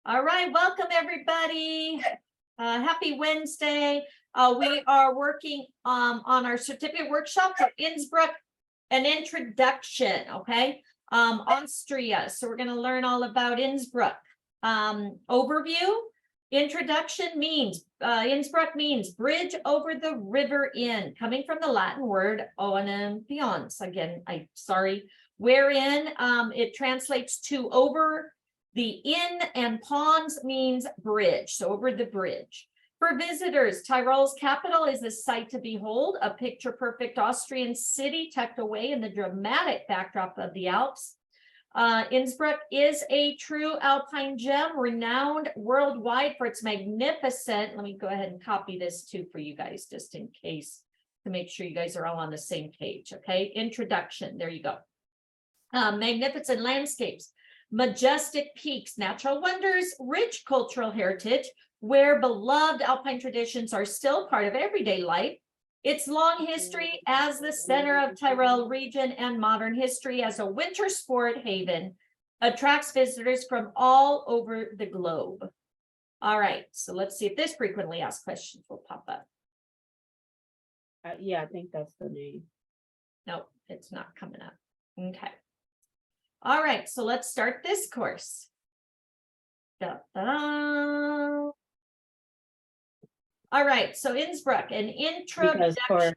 All right, welcome everybody. Happy Wednesday. We are working on our certificate workshop for Innsbruck, an introduction, okay? Austria. So we're going to learn all about Innsbruck. Overview. Introduction means Innsbruck means bridge over the river Inn, coming from the Latin word Olympians. Again, sorry, wherein it translates to over the inn, and pons means bridge, so over the bridge. For visitors, Tyrol's capital is a sight to behold, a picture-perfect Austrian city tucked away in the dramatic backdrop of the Alps. Innsbruck is a true alpine gem, renowned worldwide for its magnificent, let me go ahead and copy this too for you guys, just in case, to make sure you guys are all on the same page, okay? Introduction, there you go. Magnificent landscapes, majestic peaks, natural wonders, rich cultural heritage, where beloved alpine traditions are still part of everyday life. Its long history as the center of Tyrol region and modern history as a winter sport haven attracts visitors from all over the globe. All right, so let's see if this frequently asked questions will pop up. Yeah, I think that's the name. No, it's not coming up. Okay. All right, so let's start this course. Da-da-da. All right, so Innsbruck, an introduction. Because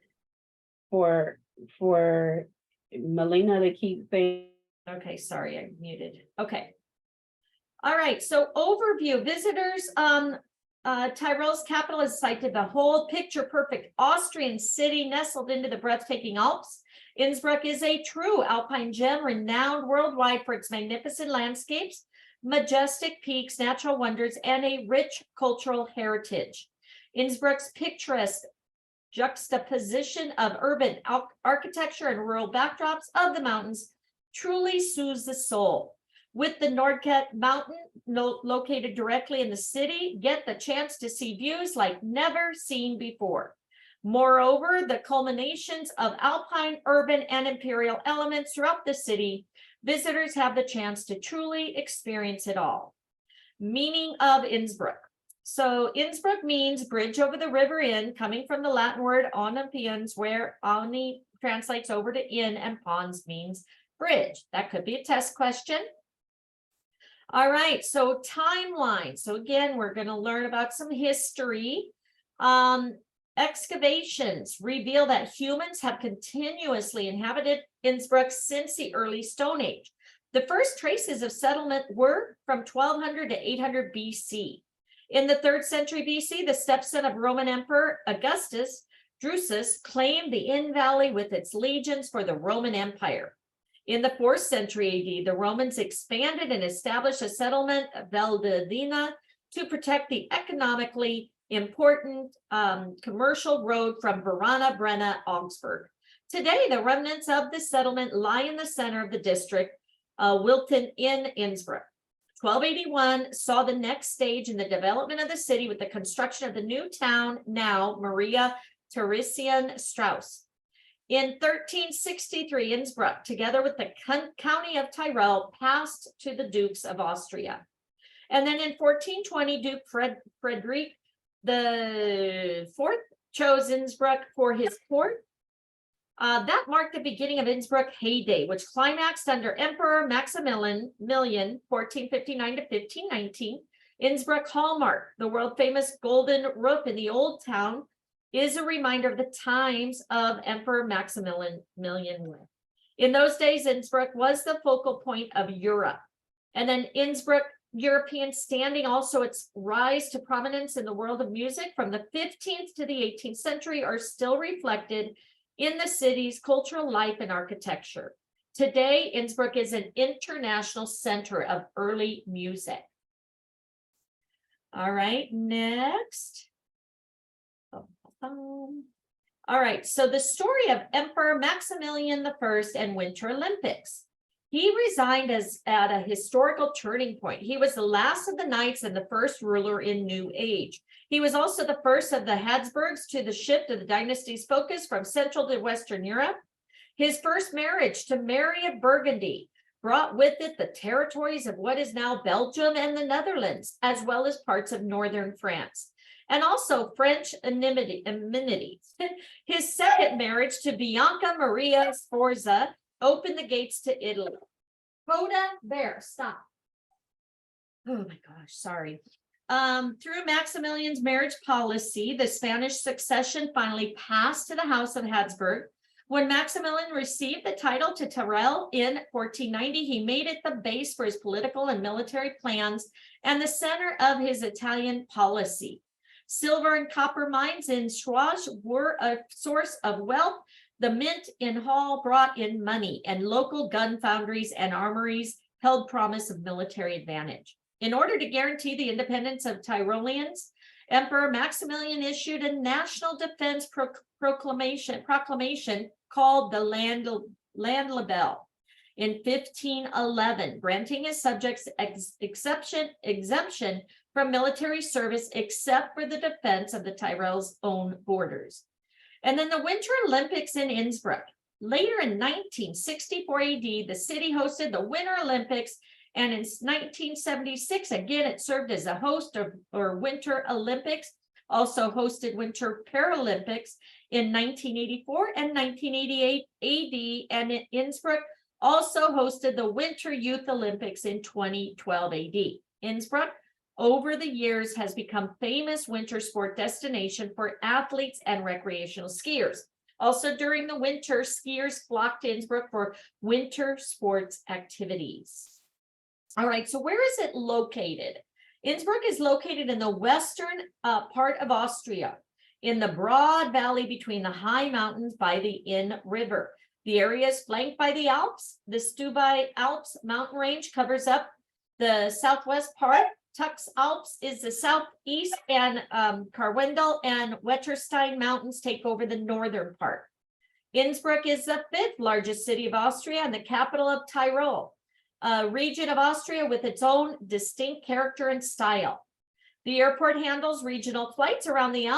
for Melina to keep saying. Okay, sorry, I muted. Okay. All right, so overview. Visitors, Tyrol's capital is sight to behold, picture perfect Austrian city nestled into the breathtaking Alps. Innsbruck is a true alpine gem, renowned worldwide for its magnificent landscapes, majestic peaks, natural wonders, and a rich cultural heritage. Innsbruck's picturesque juxtaposition of urban architecture and rural backdrops of the mountains truly soothes the soul. With the Nordkap mountain located directly in the city, get the chance to see views like never seen before. Moreover, the culminations of alpine, urban, and imperial elements throughout the city, visitors have the chance to truly experience it all. Meaning of Innsbruck. So Innsbruck means bridge over the river Inn, coming from the Latin word Olympians, where Oni translates over to inn and pons means bridge. That could be a test question. All right, so timeline. So again, we're going to learn about some history. Excavations reveal that humans have continuously inhabited Innsbruck since the early Stone Age. The first traces of settlement were from 1200 to 800 BC. In the 3rd century BC, the stepson of Roman Emperor Augustus, Drusus, claimed the Inn Valley with its legions for the Roman Empire. In the 4th century AD, the Romans expanded and established a settlement, Valdivina, to protect the economically important commercial road from Verona, Brenna, Augsburg. Today, the remnants of the settlement lie in the center of the district, Wilton in Innsbruck. 1281 saw the next stage in the development of the city with the construction of the new town, now Maria Theresian Strauss. In 1363, Innsbruck, together with the county of Tyrol, passed to the Dukes of Austria. And then in 1420, Duke Frederick IV chose Innsbruck for his court. That marked the beginning of Innsbruck heyday, which climaxed under Emperor Maximilian, 1459 to 1519. Innsbruck hallmark, the world-famous golden roof in the old town, is a reminder of the times of Emperor Maximilian. In those days, Innsbruck was the focal point of Europe. And then Innsbruck European standing, also its rise to prominence in the world of music from the 15th to the 18th century are still reflected in the city's cultural life and architecture. Today, Innsbruck is an international center of early music. All right, next. All right, so the story of Emperor Maximilian I and Winter Olympics. He resigned at a historical turning point. He was the last of the knights and the first ruler in New Age. He was also the first of the Habsburgs to the shift of the dynasty's focus from Central to Western Europe. His first marriage to Mary of Burgundy brought with it the territories of what is now Belgium and the Netherlands, as well as parts of northern France, and also French amenities. His second marriage to Bianca Maria Sforza opened the gates to Italy. Coda, there, stop. Oh my gosh, sorry. Through Maximilian's marriage policy, the Spanish succession finally passed to the House of Habsburg. When Maximilian received the title to Tyrol in 1490, he made it the base for his political and military plans and the center of his Italian policy. Silver and copper mines in Schwaz were a source of wealth. The mint in Hall brought in money, and local gun foundries and armories held promise of military advantage. In order to guarantee the independence of Tyroleans, Emperor Maximilian issued a national defense proclamation called the Landlabel in 1511, granting his subjects exemption from military service except for the defense of the Tyrol's own borders. And then the Winter Olympics in Innsbruck. Later in 1964 AD, the city hosted the Winter Olympics, and in 1976, again, it served as a host of Winter Olympics, also hosted Winter Paralympics in 1984 and 1988 AD, and in Innsbruck also hosted the Winter Youth Olympics in 2012 AD. Innsbruck, over the years, has become famous winter sport destination for athletes and recreational skiers. Also during the winter, skiers flocked to Innsbruck for winter sports activities. All right, so where is it located? Innsbruck is located in the western part of Austria, in the broad valley between the high mountains by the Inn River. The area is flanked by the Alps. The Stubai Alps mountain range covers up the southwest part. Tux Alps is the southeast, and Karwendel and Wetterstein mountains take over the northern part. Innsbruck is the fifth largest city of Austria and the capital of Tyrol, a region of Austria with its own distinct character and style. The airport handles regional flights around the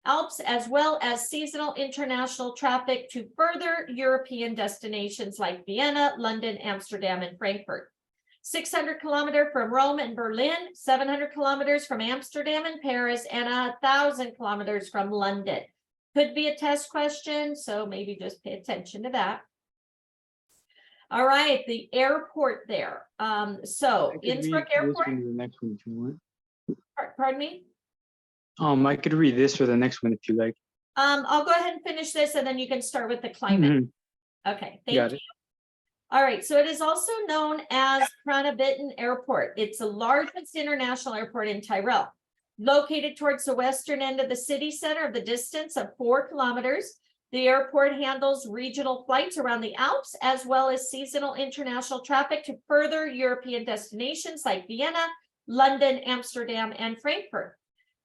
Alps, as well as seasonal international traffic to further European destinations like Vienna, London, Amsterdam, and Frankfurt. 600 kilometers from Rome and Berlin, 700 kilometers from Amsterdam and Paris, and 1,000 kilometers from London. Could be a test question, so maybe just pay attention to that. All right, the airport there. So Innsbruck Airport. The next one if you want. Pardon me? I could read this for the next one if you like. I'll go ahead and finish this, and then you can start with the climate. Okay, thank you. All right, so it is also known as Kranabitten Airport. It's the largest international airport in Tyrol, located towards the western end of the city center of the distance of 4 kilometers. The airport handles regional flights around the Alps, as well as seasonal international traffic to further European destinations like Vienna, London, Amsterdam, and Frankfurt.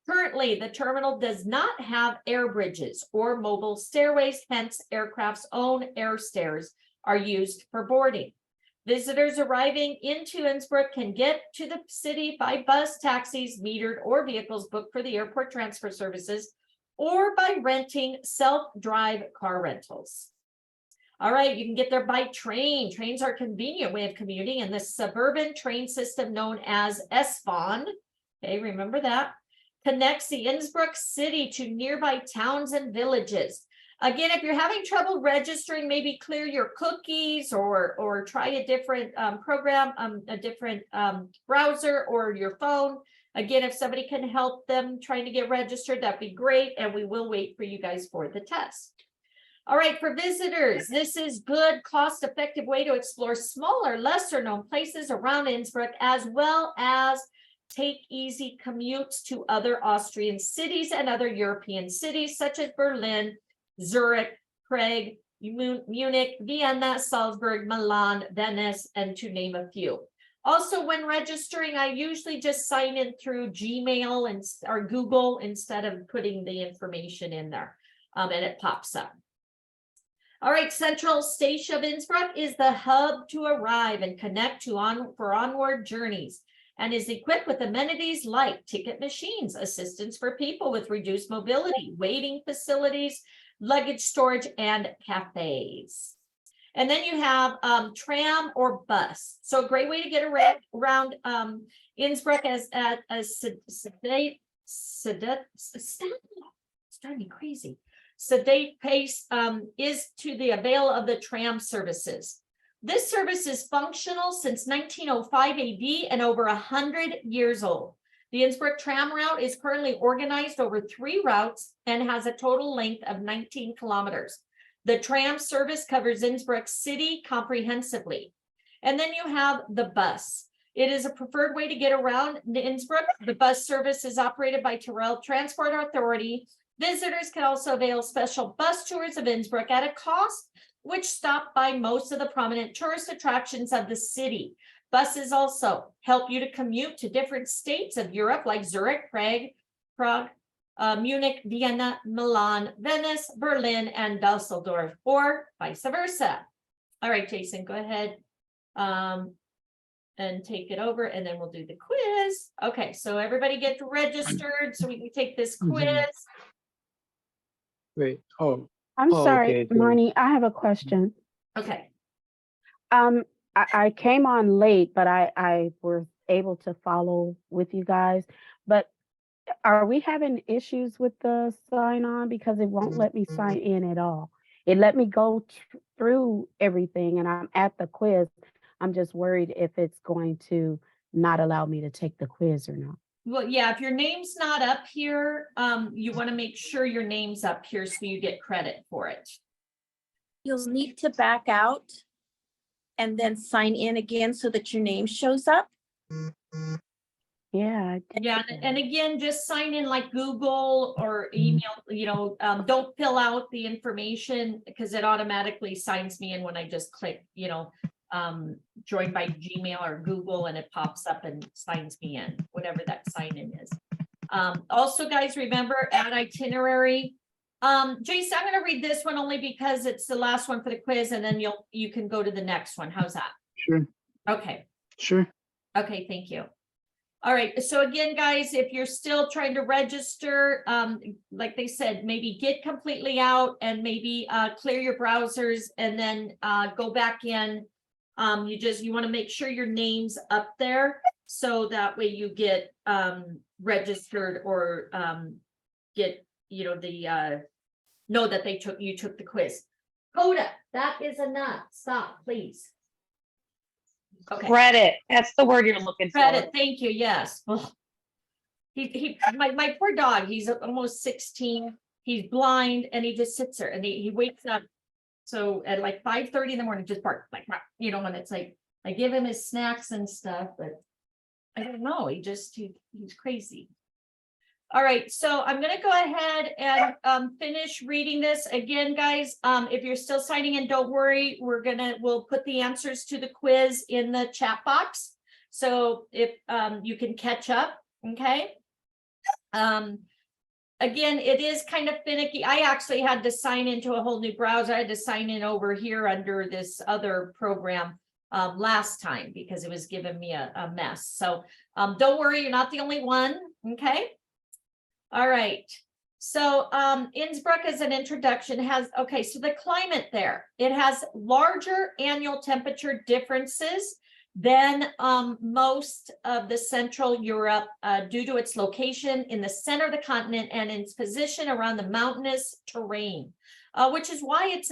Currently, the terminal does not have air bridges or mobile stairways, hence aircraft's own air stairs are used for boarding. Visitors arriving into Innsbruck can get to the city by bus, taxis, metered, or vehicles booked for the airport transfer services, or by renting self-drive car rentals. All right, you can get there by train. Trains are a convenient way of commuting, and the suburban train system known as S-Bahn, okay, remember that, connects the Innsbruck city to nearby towns and villages. Again, if you're having trouble registering, maybe clear your cookies or try a different program, a different browser or your phone. Again, if somebody can help them trying to get registered, that'd be great. And we will wait for you guys for the test. All right, for visitors, this is good, cost-effective way to explore smaller, lesser-known places around Innsbruck, as well as take easy commutes to other Austrian cities and other European cities, such as Berlin, Zurich, Prague, Munich, Vienna, Salzburg, Milan, Venice, and to name a few. Also, when registering, I usually just sign in through Gmail or Google instead of putting the information in there, and it pops up. All right, Central Station of Innsbruck is the hub to arrive and connect for onward journeys, and is equipped with amenities like ticket machines, assistance for people with reduced mobility, waiting facilities, luggage storage, and cafes. And then you have tram or bus. So a great way to get around Innsbruck as sedate, it's driving me crazy. Sedate pace is to the avail of the tram services. This service is functional since 1905 AD and over 100 years old. The Innsbruck tram route is currently organized over 3 routes and has a total length of 19 kilometers. The tram service covers Innsbruck city comprehensively. And then you have the bus. It is a preferred way to get around Innsbruck. The bus service is operated by Tyrrell Transport Authority. Visitors can also avail special bus tours of Innsbruck at a cost, which stop by most of the prominent tourist attractions of the city. Buses also help you to commute to different states of Europe like Zurich, Prague, Munich, Vienna, Milan, Venice, Berlin, and Dusseldorf, or vice versa. All right, Jason, go ahead and take it over, and then we'll do the quiz. Okay, so everybody get registered so we can take this quiz. Wait, oh, I'm Oh, sorry, okay, so- Marnie, I have a question. Okay, I came on late, but I was able to follow with you guys. But are we having issues with the sign on? Because it won't let me sign in at all. It let me go through everything and I'm at the quiz. I'm just worried if it's going to not allow me to take the quiz or not. well, yeah, if your name's not up here, you want to make sure your name's up here so you get credit for it. You'll need to back out and then sign in again so that your name shows up. Yeah. I did Yeah, that. and again, just sign in like Google or email, don't fill out the information because it automatically signs me in when I just click, join by Gmail or Google, and it pops up and signs me in, whatever that sign in is. Also, guys, remember add itinerary. Jason, I'm gonna read this one only because it's the last one for the quiz, and then you can go to the next one. How's that? sure, Okay. sure. Okay, thank you. All right, so again, guys, if you're still trying to register, like they said, maybe get completely out and maybe clear your browsers and then go back in. You want to make sure your name's up there so that way you get registered or get, know that you took the quiz. Coda, that is enough. Stop, please. Okay. Credit. That's the word you're looking for. Credit, thank you, yes. Ugh. My poor dog, he's almost 16, he's blind, and he just sits there and he wakes up. So at like 5:30 in the morning, just bark, like, and it's like, I give him his snacks and stuff, but I don't know, he's crazy. All right, so I'm gonna go ahead and finish reading this again, guys. If you're still signing in, don't worry. We'll put the answers to the quiz in the chat box. So if you can catch up, okay? Again, it is kind of finicky. I actually had to sign into a whole new browser. I had to sign in over here under this other program last time because it was giving me a mess. So don't worry, you're not the only one, okay? All right, so Innsbruck as an introduction so the climate there, it has larger annual temperature differences than most of the Central Europe due to its location in the center of the continent and its position around the mountainous terrain, which is why it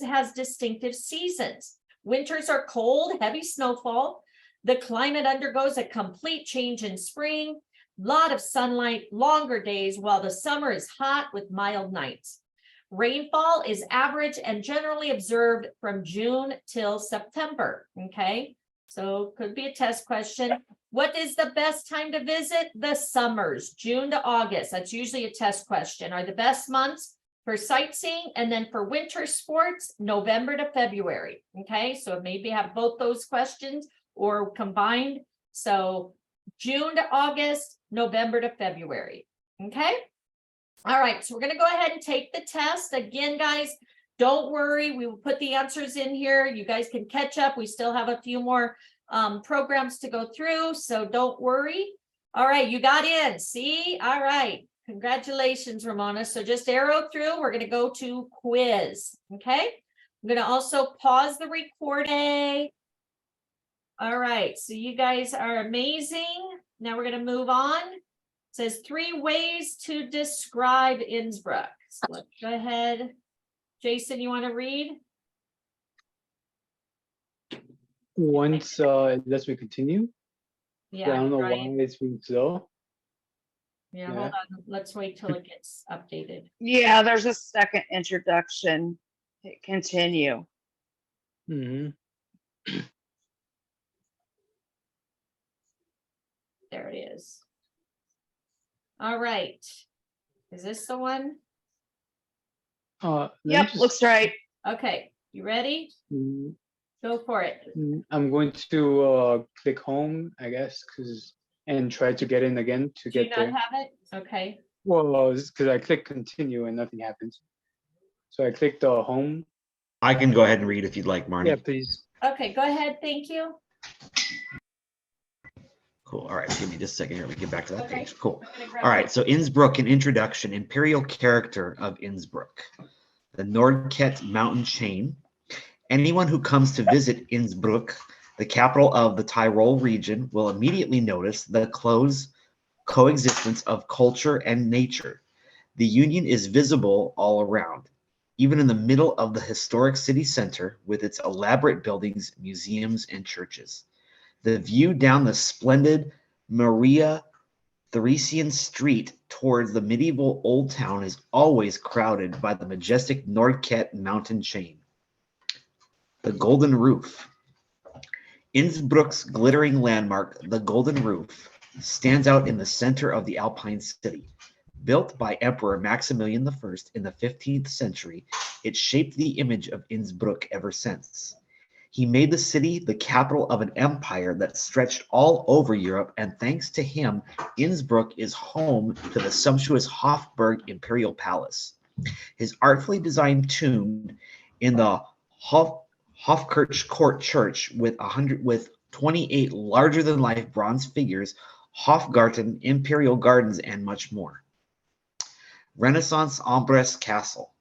has distinctive seasons. Winters are cold, heavy snowfall. The climate undergoes a complete change in spring. Lot of sunlight, longer days, while the summer is hot with mild nights. Rainfall is average and generally observed from June till September. Okay, so could be a test question. What is the best time to visit? The summers, June to August. That's usually a test question. Are the best months for sightseeing, and then for winter sports, November to February. Okay, so maybe have both those questions or combined. So June to August, November to February. Okay. All right. So we're going to go ahead and take the test again, guys. Don't worry. We will put the answers in here. You guys can catch up. We still have a few more programs to go through. So don't worry. All right. You got in. See? All right. Congratulations, Ramona. So just arrow through. We're going to go to quiz. Okay. I'm gonna also pause the recording. All right, so you guys are amazing. Now we're gonna move on. It says 3 ways to describe Innsbruck. So let's go ahead. Jason, you want to read? Once it lets me continue. I Yeah, don't know right. why it's being slow. Yeah, hold on. Let's wait till it gets updated. Yeah, there's a second introduction. Hit continue. Hmm. There it is. All right. Is this the one? Let me Yep, just- looks right. Okay, you ready? Mm, Go for it. I'm going to click home, I guess, and try to get in again to Do you get not there. have it? Okay. Well, because I click continue and nothing happens. So I clicked home. I can go ahead and read if you'd like, Marnie. Yeah, please. Okay, go ahead. Thank you. Cool. All right. Give me just a second here. We get back to that Okay. page. Cool. I'm gonna grab All my- right. So Innsbruck, an introduction, imperial character of Innsbruck, the Nordkette mountain chain. Anyone who comes to visit Innsbruck, the capital of the Tyrol region, will immediately notice the close coexistence of culture and nature. The union is visible all around, even in the middle of the historic city center with its elaborate buildings, museums, and churches. The view down the splendid Maria Theresian Street towards the medieval Old Town is always crowded by the majestic Nordkette mountain chain. The Golden Roof. Innsbruck's glittering landmark, the Golden Roof, stands out in the center of the Alpine city. Built by Emperor Maximilian I in the 15th century, it shaped the image of Innsbruck ever since. He made the city the capital of an empire that stretched all over Europe, and thanks to him, Innsbruck is home to the sumptuous Hofburg Imperial Palace. His artfully designed tomb in the Hofkirch Court Church with 28 larger-than-life bronze figures, Hofgarten, Imperial Gardens, and much more. Renaissance Ambrose Castle.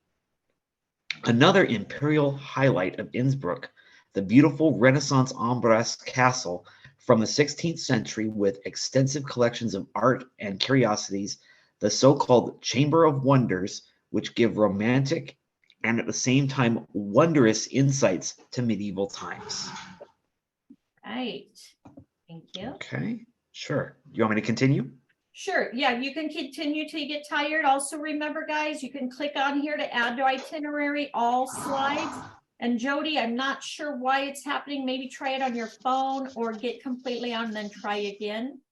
Another imperial highlight of Innsbruck, the beautiful Renaissance Ambrose Castle from the 16th century with extensive collections of art and curiosities, the so-called Chamber of Wonders, which give romantic and at the same time wondrous insights to medieval times. Right. Thank you. Okay, sure. You want me to continue? Sure. Yeah, you can continue till you get tired. Also remember, guys, you can click on here to add to itinerary all slides. And Jody, I'm not sure why it's happening. Maybe try it on your phone or get completely on and then try again.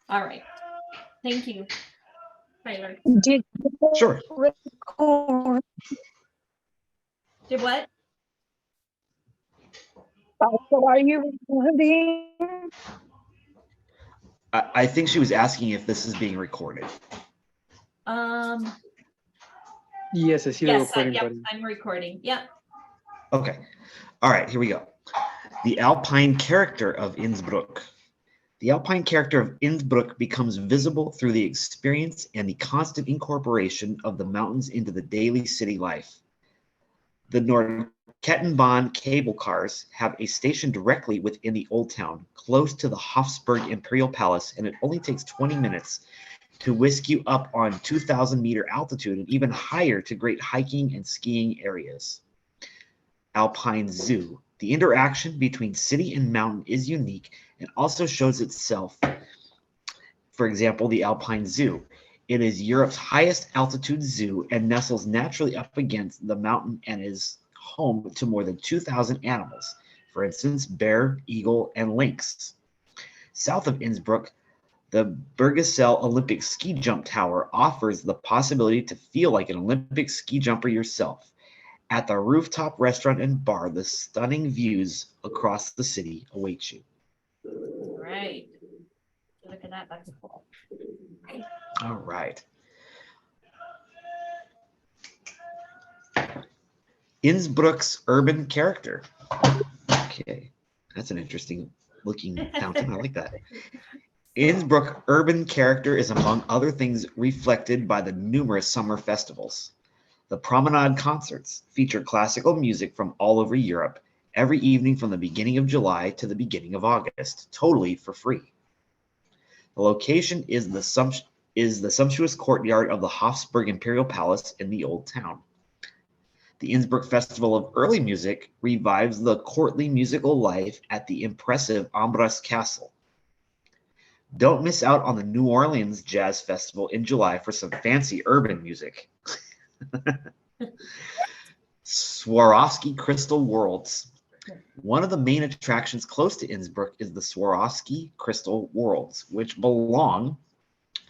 All right. Thank you, Tyler. Did Sure. record, Did what? so are you recording? I think she was asking if this is being recorded. Yes, I see the Yes, recording yep, button. I'm recording. Yep. Okay. All right, here we go. The Alpine character of Innsbruck. The Alpine character of Innsbruck becomes visible through the experience and the constant incorporation of the mountains into the daily city life. The Nordkettenbahn cable cars have a station directly within the Old Town, close to the Hofburg Imperial Palace, and it only takes 20 minutes to whisk you up on 2,000-meter altitude and even higher to great hiking and skiing areas. Alpine Zoo. The interaction between city and mountain is unique and also shows itself. For example, the Alpine Zoo. It is Europe's highest altitude zoo and nestles naturally up against the mountain and is home to more than 2,000 animals, for instance, bear, eagle, and lynx. South of Innsbruck, the Bergisel Olympic Ski Jump Tower offers the possibility to feel like an Olympic ski jumper yourself. At the rooftop restaurant and bar, the stunning views across the city await you. All right. Look at that. That's cool. All right. Innsbruck's urban character. Okay, that's an interesting looking fountain. I like that. Innsbruck urban character is among other things reflected by the numerous summer festivals. The Promenade concerts feature classical music from all over Europe every evening from the beginning of July to the beginning of August, totally for free. The location is the sumptuous courtyard of the Hofburg Imperial Palace in the Old Town. The Innsbruck Festival of Early Music revives the courtly musical life at the impressive Ambras Castle. Don't miss out on the New Orleans Jazz Festival in July for some fancy urban music. Swarovski Crystal Worlds. One of the main attractions close to Innsbruck is the Swarovski Crystal Worlds, which belong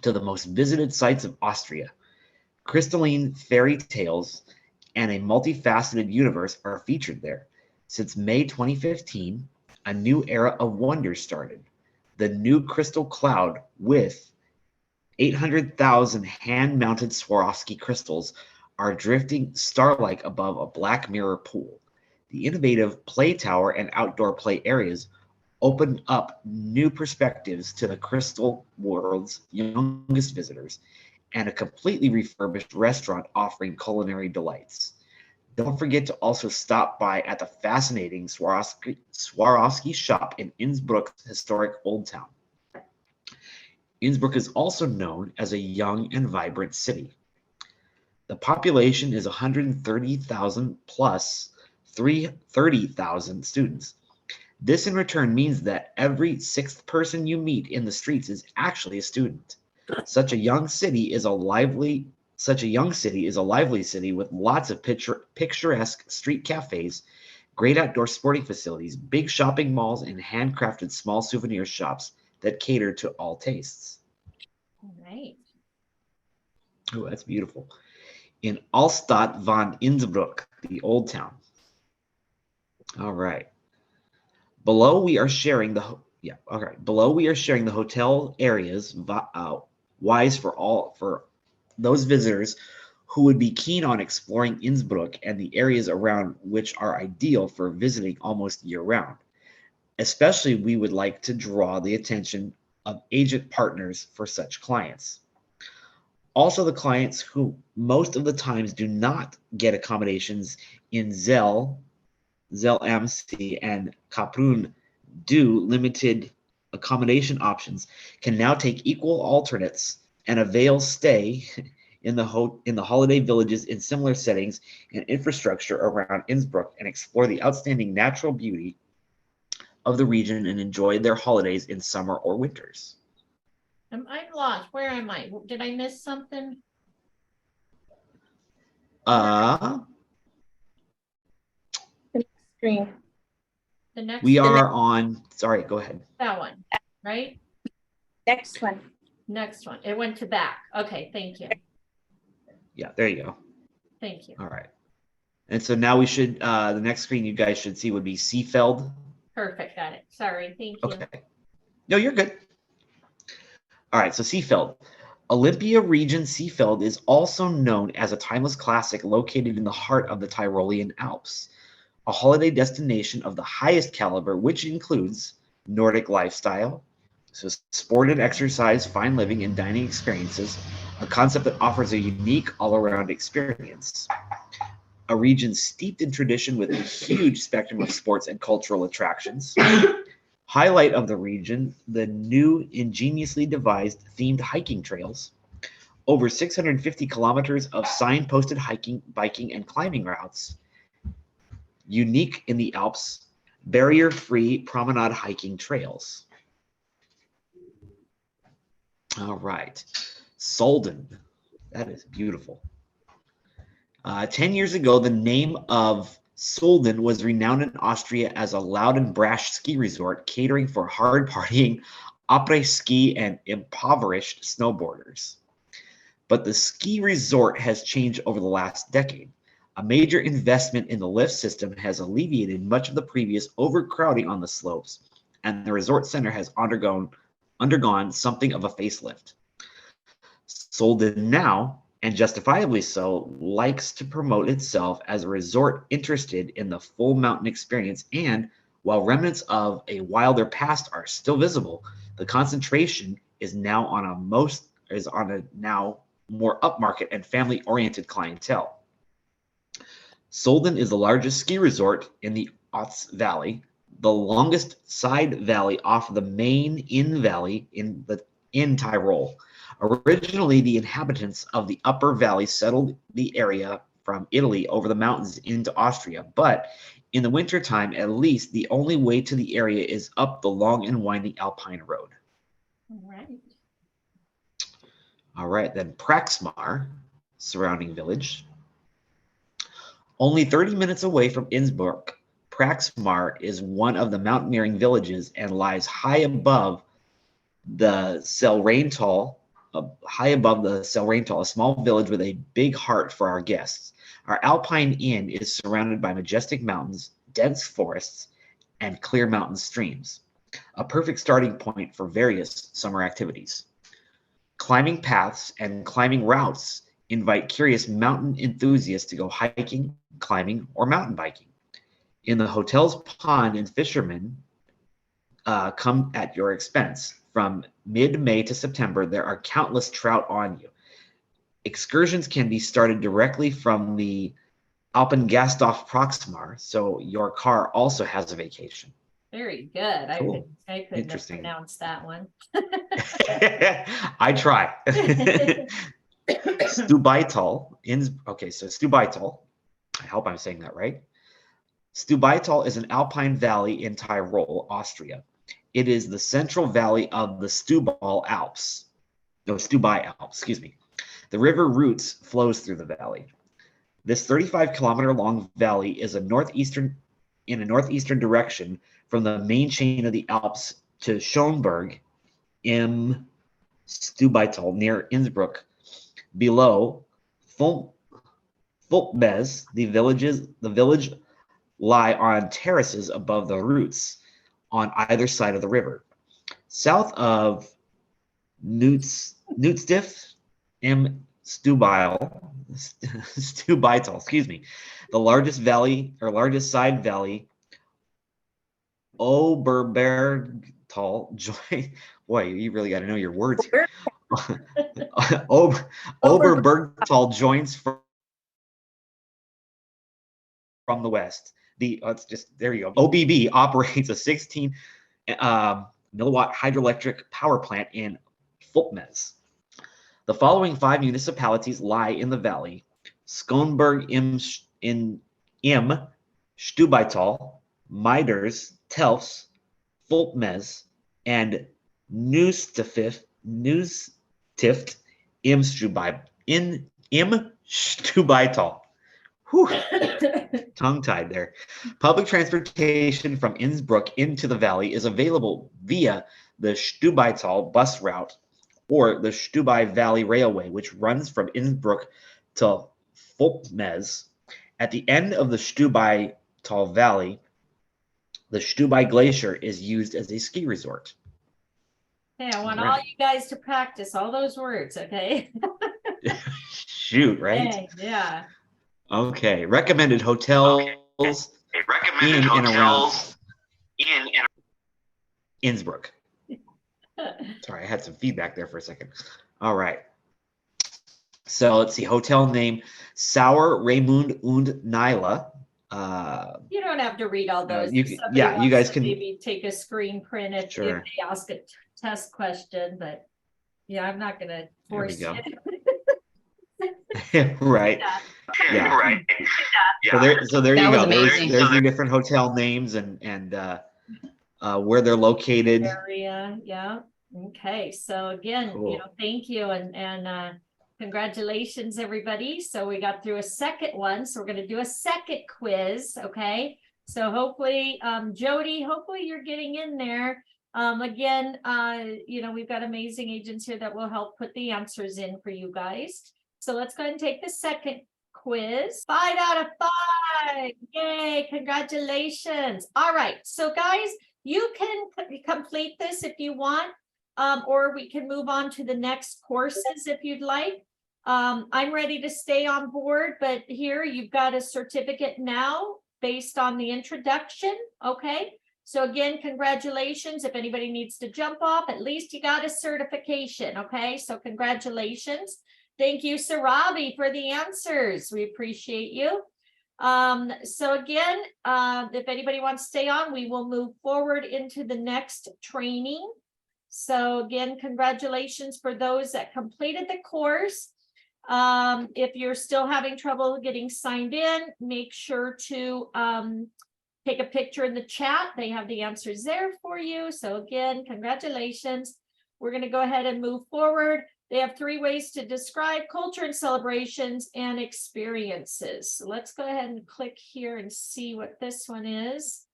to the most visited sites of Austria. Crystalline fairy tales and a multifaceted universe are featured there. Since May 2015, a new era of wonders started. The new crystal cloud with 800,000 hand-mounted Swarovski crystals are drifting star-like above a black mirror pool. The innovative play tower and outdoor play areas open up new perspectives to the crystal world's youngest visitors, and a completely refurbished restaurant offering culinary delights. Don't forget to also stop by at the fascinating Swarovski shop in Innsbruck's historic Old Town. Innsbruck is also known as a young and vibrant city. The population is 130,000 plus 30,000 students. This in return means that every sixth person you meet in the streets is actually a student. Such a young city is a lively city with lots of picturesque street cafes, great outdoor sporting facilities, big shopping malls, and handcrafted small souvenir shops that cater to all tastes. All right. Oh, that's beautiful. In Altstadt von Innsbruck, the Old Town. All right. Below we are sharing the hotel areas wise for those visitors who would be keen on exploring Innsbruck and the areas around which are ideal for visiting almost year-round. Especially, we would like to draw the attention of agent partners for such clients. Also, the clients who most of the times do not get accommodations in Zell MC, and Kaprun do limited accommodation options can now take equal alternates and avail stay in the holiday villages in similar settings and infrastructure around Innsbruck and explore the outstanding natural beauty of the region and enjoy their holidays in summer or winters. I'm lost. Where am I? Did I miss something? Screen. The next. We are on, sorry, go ahead. That one, right? Next one. Next one. It went to back. Okay, thank you. Yeah, there you go. Thank you. All right. And so now we should, the next screen you guys should see would be Seefeld. Perfect. Got it. Sorry. Thank you. Okay. No, you're good. All right, so Seefeld. Olympia region Seefeld is also known as a timeless classic located in the heart of the Tyrolean Alps, a holiday destination of the highest caliber, which includes Nordic lifestyle, so sport and exercise, fine living, and dining experiences, a concept that offers a unique all-around experience. A region steeped in tradition with a huge spectrum of sports and cultural attractions. Highlight of the region, the new ingeniously devised themed hiking trails, over 650 kilometers of signposted hiking, biking, and climbing routes, unique in the Alps, barrier-free promenade hiking trails. All right, Solden, that is beautiful. 10 years ago, the name of Solden was renowned in Austria as a loud and brash ski resort catering for hard partying, après-ski, and impoverished snowboarders. But the ski resort has changed over the last decade. A major investment in the lift system has alleviated much of the previous overcrowding on the slopes, and the resort center has undergone something of a facelift. Solden now, and justifiably so, likes to promote itself as a resort interested in the full mountain experience, and while remnants of a wilder past are still visible, the concentration is now on a now more upmarket and family-oriented clientele. Solden is the largest ski resort in the Otz Valley, the longest side valley off the main Inn Valley in Tyrol. Originally, the inhabitants of the upper valley settled the area from Italy over the mountains into Austria, but in the wintertime, at least, the only way to the area is up the long and winding Alpine road. All right. All right, then Praxmar, surrounding village. Only 30 minutes away from Innsbruck, Praxmar is one of the mountaineering villages and lies high above the Selraintal, a small village with a big heart for our guests. Our Alpine Inn is surrounded by majestic mountains, dense forests, and clear mountain streams, a perfect starting point for various summer activities. Climbing paths and climbing routes invite curious mountain enthusiasts to go hiking, climbing, or mountain biking. In the hotel's pond and fishermen come at your expense. From mid-May to September, there are countless trout on you. Excursions can be started directly from the Alpengasthof Proximar, so your car also has a vacation. Very good. Cool. I couldn't have Interesting. pronounced that one. I try. Stubaital, so Stubaital, I hope I'm saying that right. Stubaital is an alpine valley in Tyrol, Austria. It is the central valley of the Stubai Alps, excuse me. The river Roots flows through the valley. This 35-kilometer long valley is in a northeastern direction from the main chain of the Alps to Schönberg im Stubaital near Innsbruck. Below Fulpmes, the village lie on terraces above the Roots on either side of the river. South of Nutzstift im Stubaital, excuse me, the largest side valley, Oberbergtal, boy, you really got to know your words here. Oberbergtal joins from the west. There you go. OBB operates a 16 milliwatt hydroelectric power plant in Fulpmes. The following 5 municipalities lie in the valley: Schönberg im Stubaital, Meiders, Telfs, Fulpmes, and Nustift im Stubaital. Tongue-tied there. Public transportation from Innsbruck into the valley is available via the Stubaital bus route or the Stubai Valley Railway, which runs from Innsbruck to Fulpmes. At the end of the Stubaital Valley, the Stubai Glacier is used as a ski resort. Hey, I want Right. all you guys to practice all those words, okay? Shoot, right? Okay, yeah. Okay. Recommended hotels in and around Innsbruck. Sorry, I had some feedback there for a second. All right. So let's see. Hotel name: Sauer Raimund und Nyla. You don't have to read all those. you If can- somebody yeah, you wants guys to can- maybe take a screen print if Sure. they ask a test question, but yeah, I'm not gonna force go. it. Right. Yeah. Right. So there That you was go. amazing. There's your different hotel names and where they're located. Area, yeah. Okay, so again, Cool. thank you and congratulations, everybody. So we got through a second one, so we're gonna do a second quiz, okay? So hopefully, Jody, hopefully you're getting in there. Again, we've got amazing agents here that will help put the answers in for you guys. So let's go ahead and take the second quiz. 5 out of 5. Yay, congratulations. All right, so guys, you can complete this if you want, or we can move on to the next courses if you'd like. I'm ready to stay on board, but here you've got a certificate now based on the introduction, okay? So again, congratulations. If anybody needs to jump off, at least you got a certification, okay? So congratulations. Thank you, Sarabi, for the answers. We appreciate you. So again, if anybody wants to stay on, we will move forward into the next training. So again, congratulations for those that completed the course. If you're still having trouble getting signed in, make sure to take a picture in the chat. They have the answers there for you. So again, congratulations. We're going to go ahead and move forward. They have 3 ways to describe culture and celebrations and experiences. So let's go ahead and click here and see what this one is.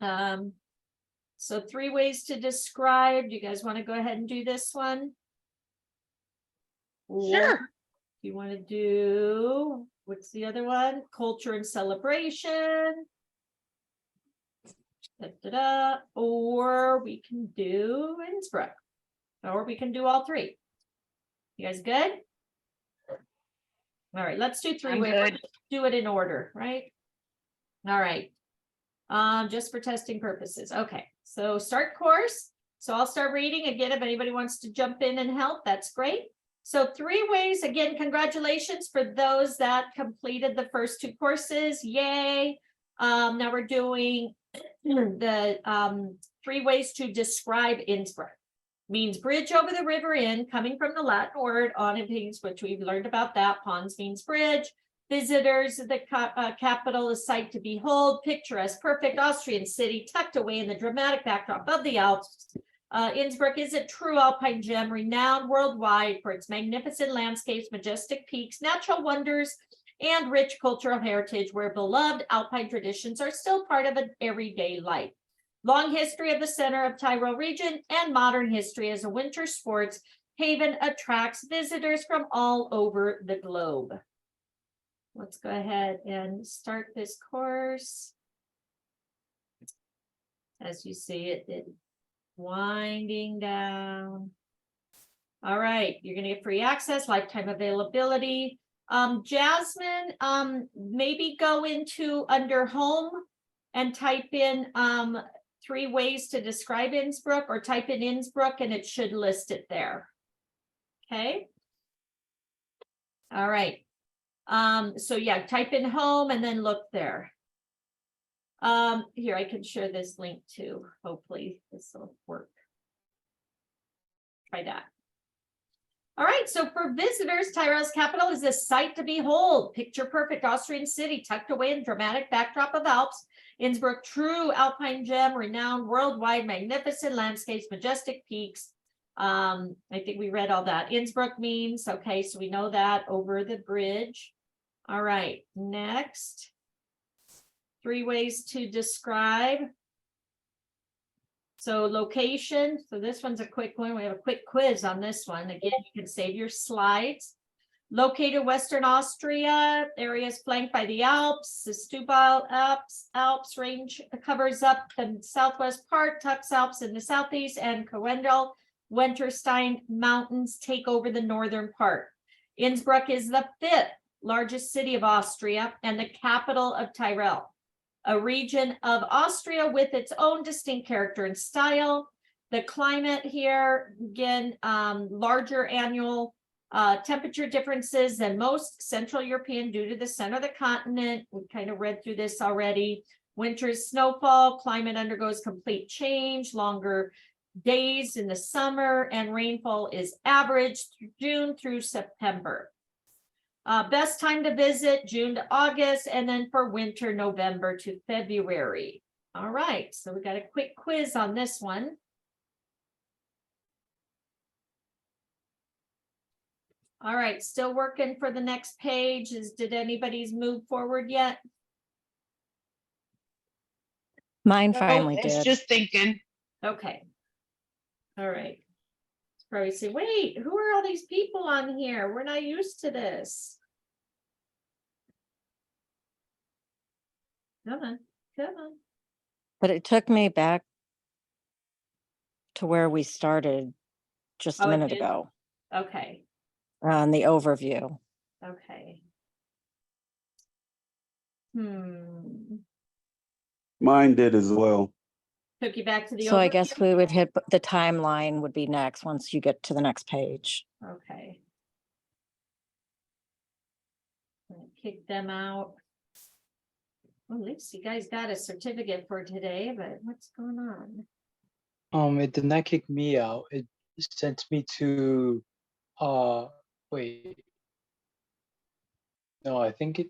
So 3 ways to describe. Do you guys want to go ahead and do this one? Sure. You want to do, what's the other one? Culture and celebration. Da-da-da. Or we can do Innsbruck. Or we can do all 3. You guys good? All right, let's do 3 I'm ways. good. Do it in order, right? All right. Just for testing purposes. Okay, so start course. So I'll start reading again. If anybody wants to jump in and help, that's great. So 3 ways, again, congratulations for those that completed the first 2 courses. Yay. Now we're doing the 3 ways to describe Innsbruck. Means bridge over the river in, coming from the Latin word on means, which we've learned about that. Pons means bridge. Visitors, the capital, a sight to behold, picturesque, perfect Austrian city tucked away in the dramatic backdrop of the Alps. Innsbruck is a true alpine gem, renowned worldwide for its magnificent landscapes, majestic peaks, natural wonders, and rich cultural heritage, where beloved alpine traditions are still part of an everyday life. Long history of the center of Tyrol region and modern history as a winter sports haven attracts visitors from all over the globe. Let's go ahead and start this course. As you see it winding down. All right, you're going to get free access, lifetime availability. Jasmine, maybe go into under home and type in 3 ways to describe Innsbruck, or type in Innsbruck and it should list it there. Okay. All right. So yeah, type in home and then look there. Here, I can share this link too. Hopefully this will work. Try that. All right, so for visitors, Tyrol's capital is a sight to behold. Picture perfect Austrian city tucked away in dramatic backdrop of Alps. Innsbruck, true alpine gem, renowned worldwide, magnificent landscapes, majestic peaks. I think we read all that. Innsbruck means, okay, so we know that, over the bridge. All right, next. 3 ways to describe. So location, so this one's a quick one. We have a quick quiz on this one. Again, you can save your slides. Located Western Austria, areas flanked by the Alps. The Stubal Alps range covers up the southwest part, Tux Alps in the southeast, and Coendel Winterstein Mountains take over the northern part. Innsbruck is the 5th largest city of Austria and the capital of Tyrol, a region of Austria with its own distinct character and style. The climate here, again, larger annual temperature differences than most Central European due to the center of the continent. We kind of read through this already. Winter's snowfall, climate undergoes complete change, longer days in the summer, and rainfall is average June through September. Best time to visit, June to August, and then for winter, November to February. All right, so we got a quick quiz on this one. All right, still working for the next page. Did anybody's move forward yet? Mine No, finally It's did. just thinking. Okay. All right. Probably say, wait, who are all these people on here? We're not used to this. Come on, come on. But it took me back to where we started just Oh, a it minute did? ago Okay, on the overview. okay. Mine did as well. Took you back to the So I overview? guess we would hit the timeline would be next once you get to the next page. Okay. I'm gonna kick them out. Well, at least you guys got a certificate for today, but what's going on? It did not kick me out. It sent me to, wait. No, I think it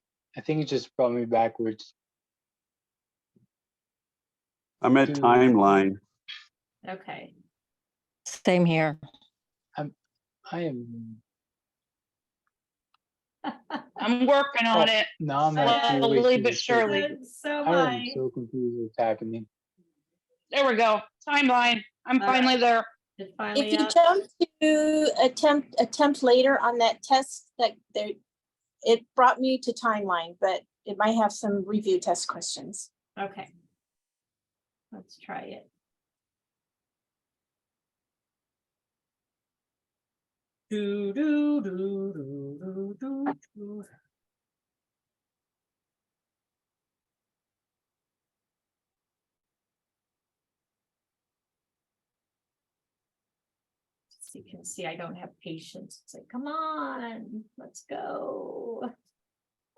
just brought me backwards. I'm at to- timeline. Okay. Same here. I am, I'm working on Oh, it. now I'm actually way Slowly too but surely. confused. So I am my, so confused what's happening. There we go. Timeline. I'm All finally right. there. it's If finally you up. jump to attempt later on that test, like there, it brought me to timeline, but it might have some review test questions. Okay. Let's try it. Do, do, do, do, do, do, do. So you can see I don't have patience. It's like, come on, let's go.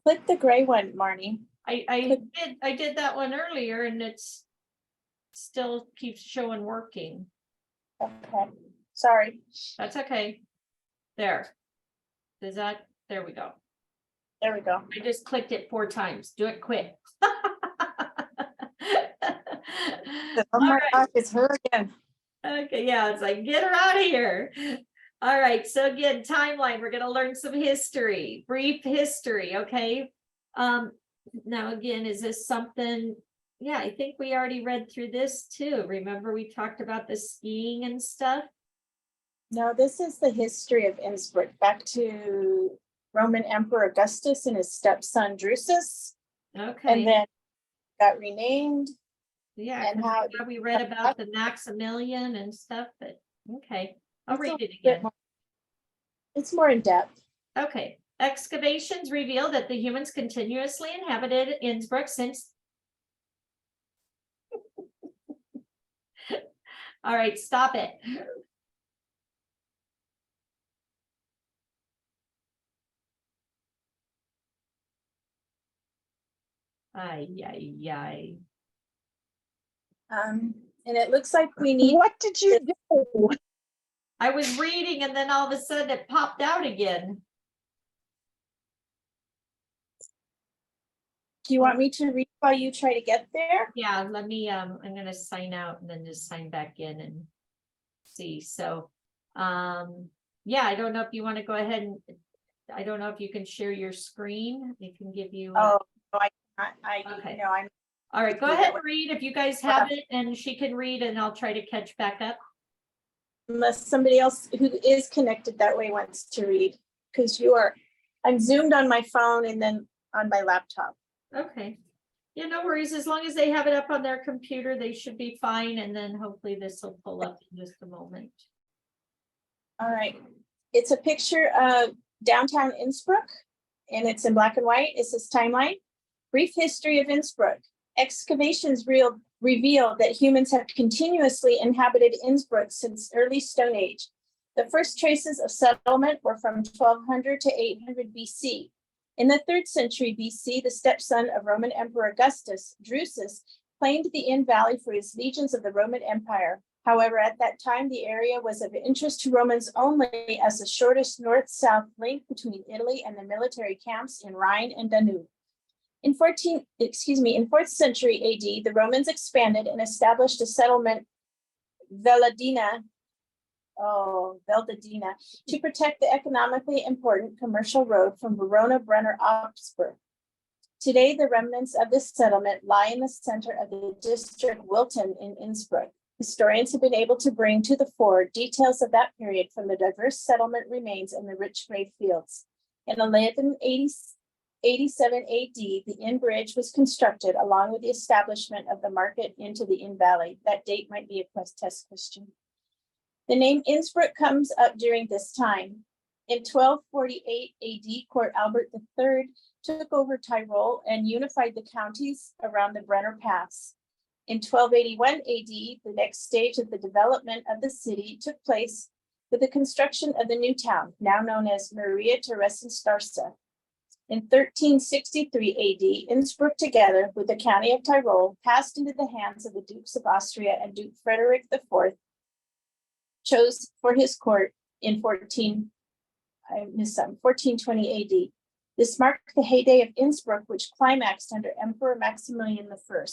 Click the gray one, Marnie. I did that one earlier and it's still keeps showing working. Okay, sorry. That's okay. There. Does that, there we go. There we go. I just clicked it 4 times. Do it quick. Oh All my right. gosh, it's her again. Okay, yeah, it's like, get her out of here. All right, so again, timeline, we're gonna learn some history, brief history, okay? Now again, is this something, yeah, I think we already read through this too. Remember, we talked about the skiing and stuff? No, this is the history of Innsbruck, back to Roman Emperor Augustus and his stepson Drusus, Okay, and then got renamed. yeah, and 'cause how- yeah, we read about the Maximilian and stuff, but, okay, I'll It's a read it bit again. more- It's more in depth. Okay, excavations reveal that the humans continuously inhabited Innsbruck since. All right, stop it. Ay, ay, ay. And it looks like we need, What did you do? I was reading and then all of a sudden it popped out again. do you want me to read while you try to get there? Yeah, let me, I'm gonna sign out and then just sign back in and see, so, yeah, I don't know if you want to go ahead and, I don't know if you can share your screen, it can give you. Oh, no, Okay. no, I'm, All right, go ahead and read if you guys have it and she can read and I'll try to catch back up. unless somebody else who is connected that way wants to read, because I'm zoomed on my phone and then on my laptop. Okay. Yeah, no worries. As long as they have it up on their computer, they should be fine. And then hopefully this will pull up in just a moment. All right, it's a picture of downtown Innsbruck, and it's in black and white. It says timeline. Brief history of Innsbruck. Excavations reveal that humans have continuously inhabited Innsbruck since early Stone Age. The first traces of settlement were from 1200 to 800 BC. In the 3rd century BC, the stepson of Roman Emperor Augustus, Drusus, claimed the Inn Valley for his legions of the Roman Empire. However, at that time, the area was of interest to Romans only as the shortest north-south link between Italy and the military camps in Rhine and Danube. In 4th century AD, the Romans expanded and established a settlement, Veldadina, to protect the economically important commercial road from Verona Brenner Augsburg. Today, the remnants of this settlement lie in the center of the district Wilton in Innsbruck. Historians have been able to bring to the fore details of that period from the diverse settlement remains in the rich grave fields. In 1187 AD, the Inn Bridge was constructed along with the establishment of the market into the Inn Valley. That date might be a test question. The name Innsbruck comes up during this time. In 1248 AD, Court Albert III took over Tyrol and unified the counties around the Brenner Pass. In 1281 AD, the next stage of the development of the city took place with the construction of the new town, now known as Maria Theresienstraße. In 1363 AD, Innsbruck, together with the county of Tyrol, passed into the hands of the Dukes of Austria, and Duke Frederick IV chose for his court in 1420 AD. This marked the heyday of Innsbruck, which climaxed under Emperor Maximilian I.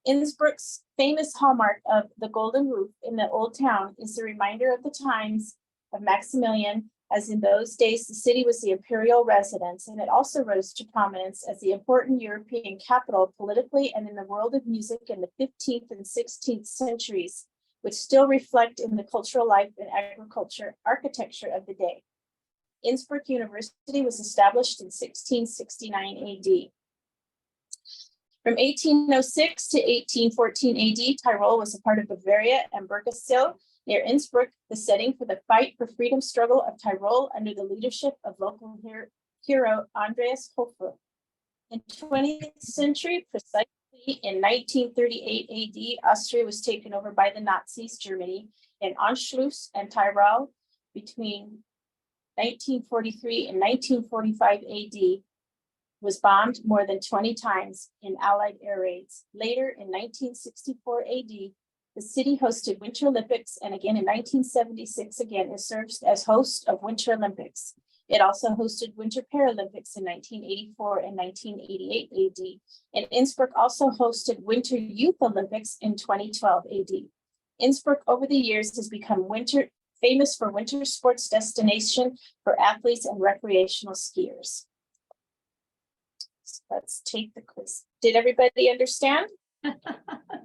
Innsbruck's famous hallmark of the golden roof in the old town is the reminder of the times of Maximilian, as in those days the city was the imperial residence, and it also rose to prominence as the important European capital politically and in the world of music in the 15th and 16th centuries, which still reflect in the cultural life and agriculture architecture of the day. Innsbruck University was established in 1669 AD. From 1806 to 1814 AD, Tyrol was a part of Bavaria and Burgasill near Innsbruck, the setting for the fight for freedom struggle of Tyrol under the leadership of local hero Andreas Hofer. In 20th century, precisely in 1938 AD, Austria was taken over by the Nazis, Germany, and Anschluss and Tyrol between 1943 and 1945 AD was bombed more than 20 times in Allied air raids. Later in 1964 AD, the city hosted Winter Olympics, and again in 1976, it served as host of Winter Olympics. It also hosted Winter Paralympics in 1984 and 1988 AD, and Innsbruck also hosted Winter Youth Olympics in 2012 AD. Innsbruck over the years has become famous for winter sports destination for athletes and recreational skiers. So let's take the quiz. Did everybody understand?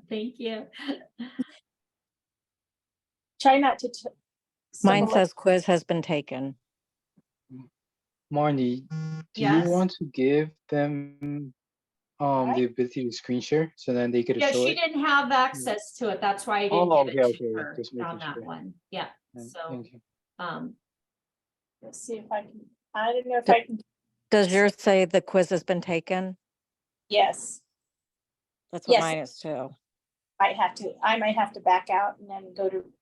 Thank you. Try not to. Mine says quiz has been taken. Marnie, do Yes. you want to give them the ability to screen share so then they could Yeah, show she it? didn't have access to it. That's why I didn't Oh, give it okay, to her just on making that sure. one. Yeah, so, Thank you. Let's see if I can. I don't know if I can. Does yours say the quiz has been taken? Yes, That's what Yes. mine is too. I might have to back out and then go to.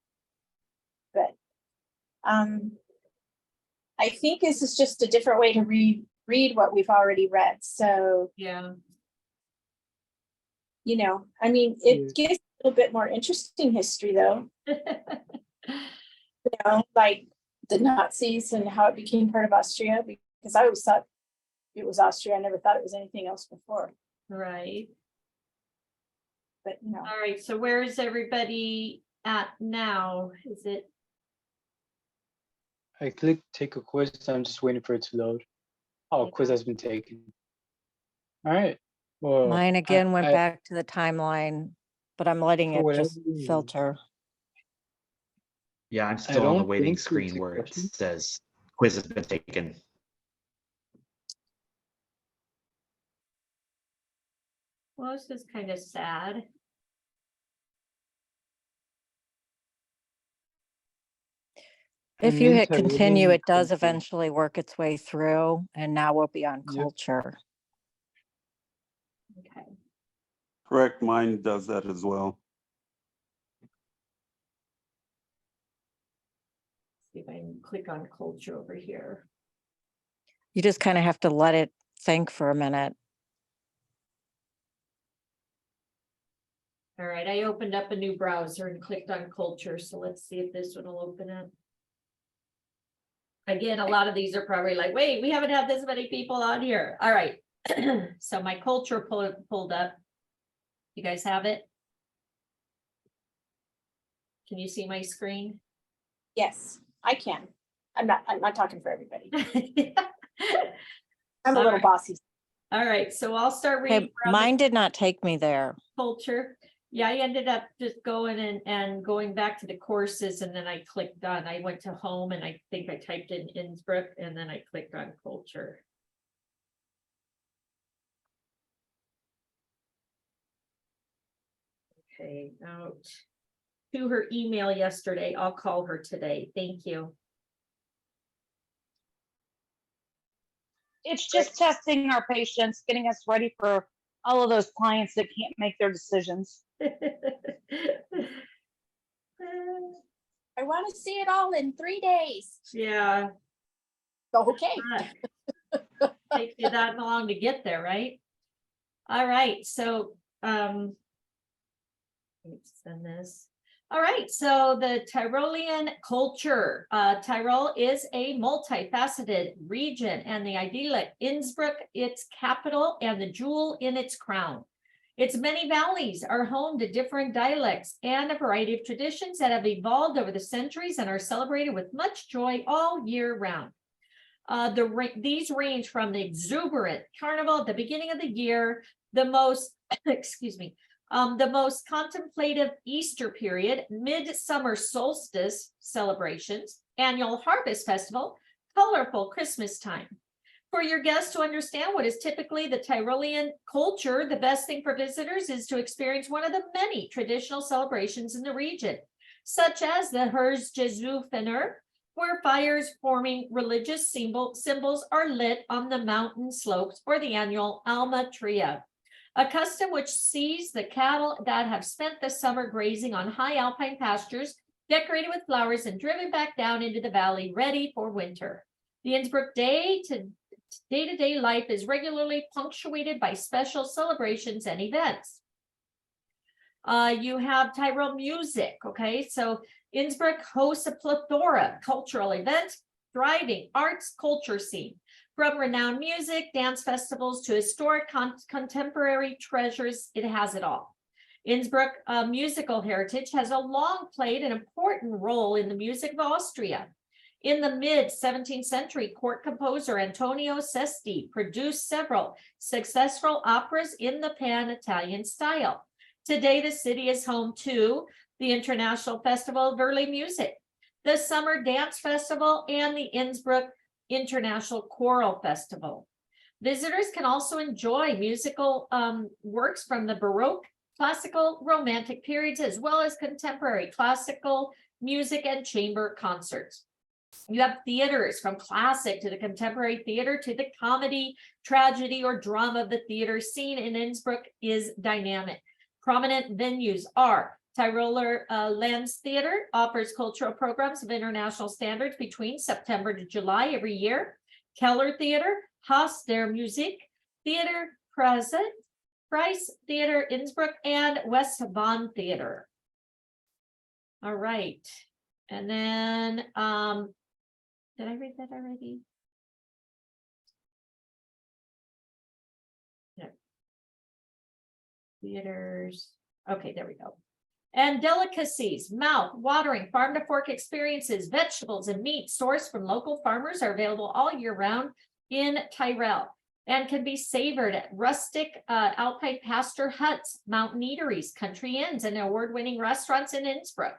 But I think this is just a different way to read what we've already read. So, yeah. you know, I mean, it gives a little bit more interesting history though, you know, like the Nazis and how it became part of Austria, because I always thought it was Austria. I never thought it was anything else before, Right. but you know. All right, so where is everybody at now? Is it? I clicked take a quiz. I'm just waiting for it to load. Oh, quiz has been taken. All right. Well, Mine again went I- back to the timeline, but I'm letting For it whatever just reason. filter. Yeah, I'm still on the don't waiting think screen it's a where it question. says quiz has been taken. Well, this is kind of sad. If you hit Mental continue, it does culture. eventually work its way through, and now we'll be on Yep. culture. Okay. Correct, mine does that as well. See if I can click on culture over here. You just kind of have to let it think for a minute. All right, I opened up a new browser and clicked on culture, so let's see if this one will open up. Again, a lot of these are probably like, wait, we haven't had this many people on here. All right. So my culture pulled up. You guys have it? Can you see my screen? Yes, I can. I'm not talking for everybody. I'm a All little right. bossy. All right, so I'll start reading. Okay, from the mine did not take me there. culture. Yeah, I ended up just going and going back to the courses, and then I clicked on, I went to home and I think I typed in Innsbruck and then I clicked on culture. Okay, out to her email yesterday. I'll call her today. Thank you. It's just testing our patience, getting us ready for all of those clients that can't make their decisions. I want to see it all in 3 days. Yeah. Okay. Takes you that long to get there, right? All right, so, let me send this. All right, so the Tyrolean culture. Tyrol is a multifaceted region, and the idyllic Innsbruck, its capital and the jewel in its crown. Its many valleys are home to different dialects and a variety of traditions that have evolved over the centuries and are celebrated with much joy all year round. These range from the exuberant carnival at the beginning of the year, the most, excuse me, the most contemplative Easter period, midsummer solstice celebrations, annual harvest festival, colorful Christmas time. For your guests to understand what is typically the Tyrolean culture, the best thing for visitors is to experience one of the many traditional celebrations in the region, such as the Herz Jesu Fenner, where fires forming religious symbols are lit on the mountain slopes, or the annual Alma Tria, a custom which sees the cattle that have spent the summer grazing on high alpine pastures decorated with flowers and driven back down into the valley ready for winter. The Innsbruck day-to-day life is regularly punctuated by special celebrations and events. You have Tyrol music, okay? So Innsbruck hosts a plethora of cultural events, thriving arts culture scene. From renowned music, dance festivals to historic contemporary treasures, it has it all. Innsbruck musical heritage has long played an important role in the music of Austria. In the mid-17th century, court composer Antonio Sesti produced several successful operas in the pan-Italian style. Today, the city is home to the International Festival of Early Music, the Summer Dance Festival, and the Innsbruck International Choral Festival. Visitors can also enjoy musical works from the Baroque, classical, romantic periods, as well as contemporary classical music and chamber concerts. You have theaters from classic to the contemporary theater to the comedy, tragedy, or drama. The theater scene in Innsbruck is dynamic. Prominent venues are Tyroler Lands Theater, offers cultural programs of international standards between September to July every year. Keller Theater, Haus der Musik, Theater Present, Price Theater Innsbruck, and Westbahn Theater. All right. And then, did I read that already? No. Theaters. Okay, there we go. And delicacies, mouth-watering farm-to-fork experiences, vegetables and meat sourced from local farmers are available all year round in Tyrol and can be savored at rustic alpine pasture huts, mountain eateries, country inns, and award-winning restaurants in Innsbruck.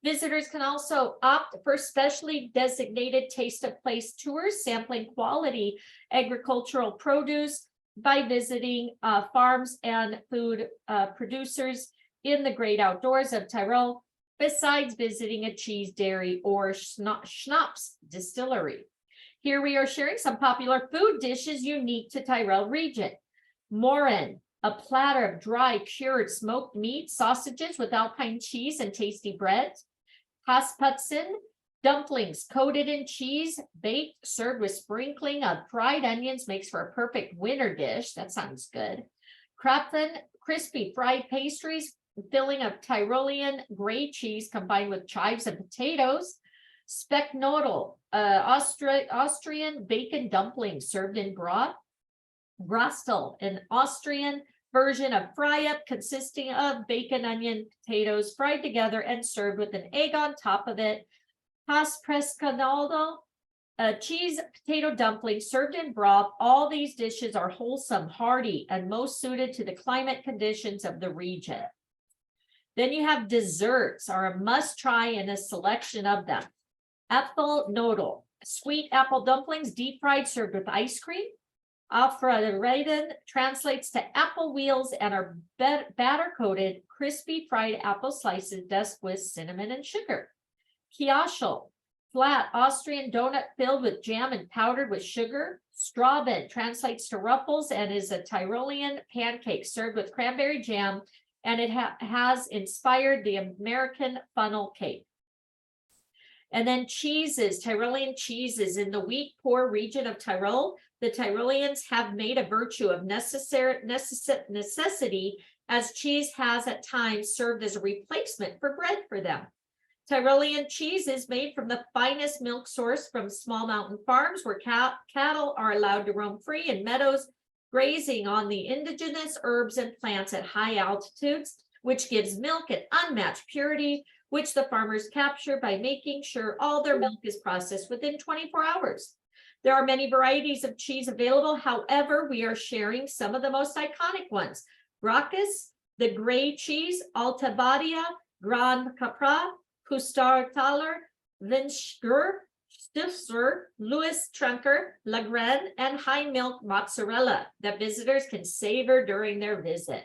Visitors can also opt for specially designated Taste of Place tours, sampling quality agricultural produce by visiting farms and food producers in the great outdoors of Tyrol, besides visiting a cheese dairy or schnapps distillery. Here we are sharing some popular food dishes unique to Tyrol region. Morin, a platter of dry cured smoked meat, sausages with alpine cheese and tasty breads. Hasputzen, dumplings coated in cheese, baked, served with sprinkling of fried onions, makes for a perfect winter dish. That sounds good. Krapfen, crispy fried pastries, filling of Tyrolean gray cheese combined with chives and potatoes. Specknodel, Austrian bacon dumplings served in broth. Grostel, an Austrian version of fry-up consisting of bacon, onion, potatoes fried together and served with an egg on top of it. Hasprescanaldo, a cheese potato dumpling served in broth. All these dishes are wholesome, hearty, and most suited to the climate conditions of the region. Then you have desserts, are a must-try in a selection of them. Apfel noodle, sweet apple dumplings, deep fried, served with ice cream. Afraiden translates to apple wheels and are batter-coated, crispy fried apple slices dusted with cinnamon and sugar. Kiaschel, flat Austrian donut filled with jam and powdered with sugar. Strauben translates to ruffles and is a Tyrolean pancake served with cranberry jam, and it has inspired the American funnel cake. And then cheeses, Tyrolean cheeses. In the wheat poor region of Tyrol, the Tyroleans have made a virtue of necessity, as cheese has at times served as a replacement for bread for them. Tyrolean cheese is made from the finest milk source from small mountain farms where cattle are allowed to roam free in meadows, grazing on the indigenous herbs and plants at high altitudes, which gives milk at unmatched purity, which the farmers capture by making sure all their milk is processed within 24 hours. There are many varieties of cheese available. However, we are sharing some of the most iconic ones. Grauchus, the gray cheese, Alta Badia, Grand Capra, Pustertaler, Vinschger, Stifter, Louis Trunker, Lagren, and high milk mozzarella that visitors can savor during their visit.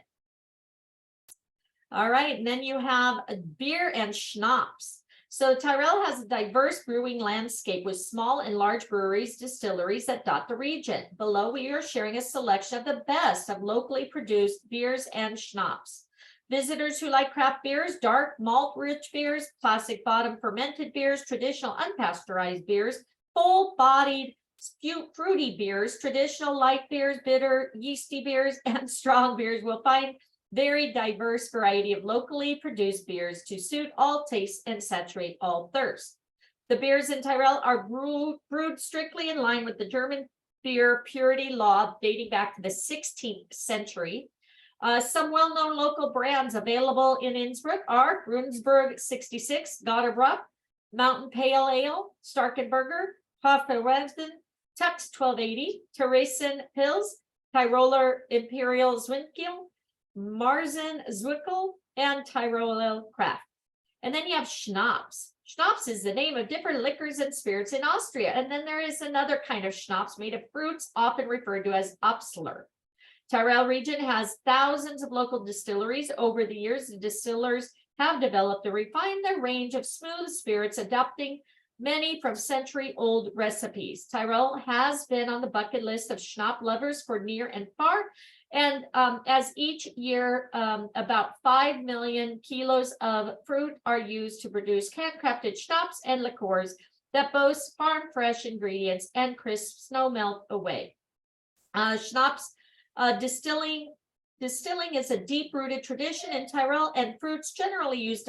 All right, and then you have beer and schnapps. So Tyrol has a diverse brewing landscape with small and large breweries, distilleries that dot the region. Below, we are sharing a selection of the best of locally produced beers and schnapps. Visitors who like craft beers, dark malt-rich beers, classic bottom fermented beers, traditional unpasteurized beers, full-bodied fruity beers, traditional light beers, bitter, yeasty beers, and strong beers will find very diverse variety of locally produced beers to suit all tastes and saturate all thirsts. The beers in Tyrol are brewed strictly in line with the German beer purity law dating back to the 16th century. Some well-known local brands available in Innsbruck are Brunsberg 66, Gotterbruck, Mountain Pale Ale, Starkenburger, Hofewesen, Tux 1280, Theresen Pils, Tyroler Imperial Zwinkel, Marzen Zwickel, and Tyroler Kraft. And then you have schnapps. Schnapps is the name of different liquors and spirits in Austria. And then there is another kind of schnapps made of fruits, often referred to as Apfelsler. Tyrol region has thousands of local distilleries. Over the years, the distillers have developed and refined their range of smooth spirits, adopting many from century-old recipes. Tyrol has been on the bucket list of schnapps lovers for near and far. And as each year, about 5 million kilos of fruit are used to produce handcrafted schnapps and liqueurs that boast farm-fresh ingredients and crisp snow melt away. Schnapps distilling is a deep-rooted tradition in Tyrol, and fruits generally used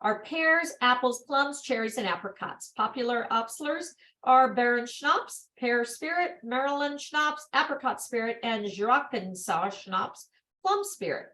are pears, apples, plums, cherries, and apricots. Popular Apfelslers are Baron Schnapps, Pear Spirit, Maryland Schnapps, Apricot Spirit, and Drachensaw Schnapps, Plum Spirit.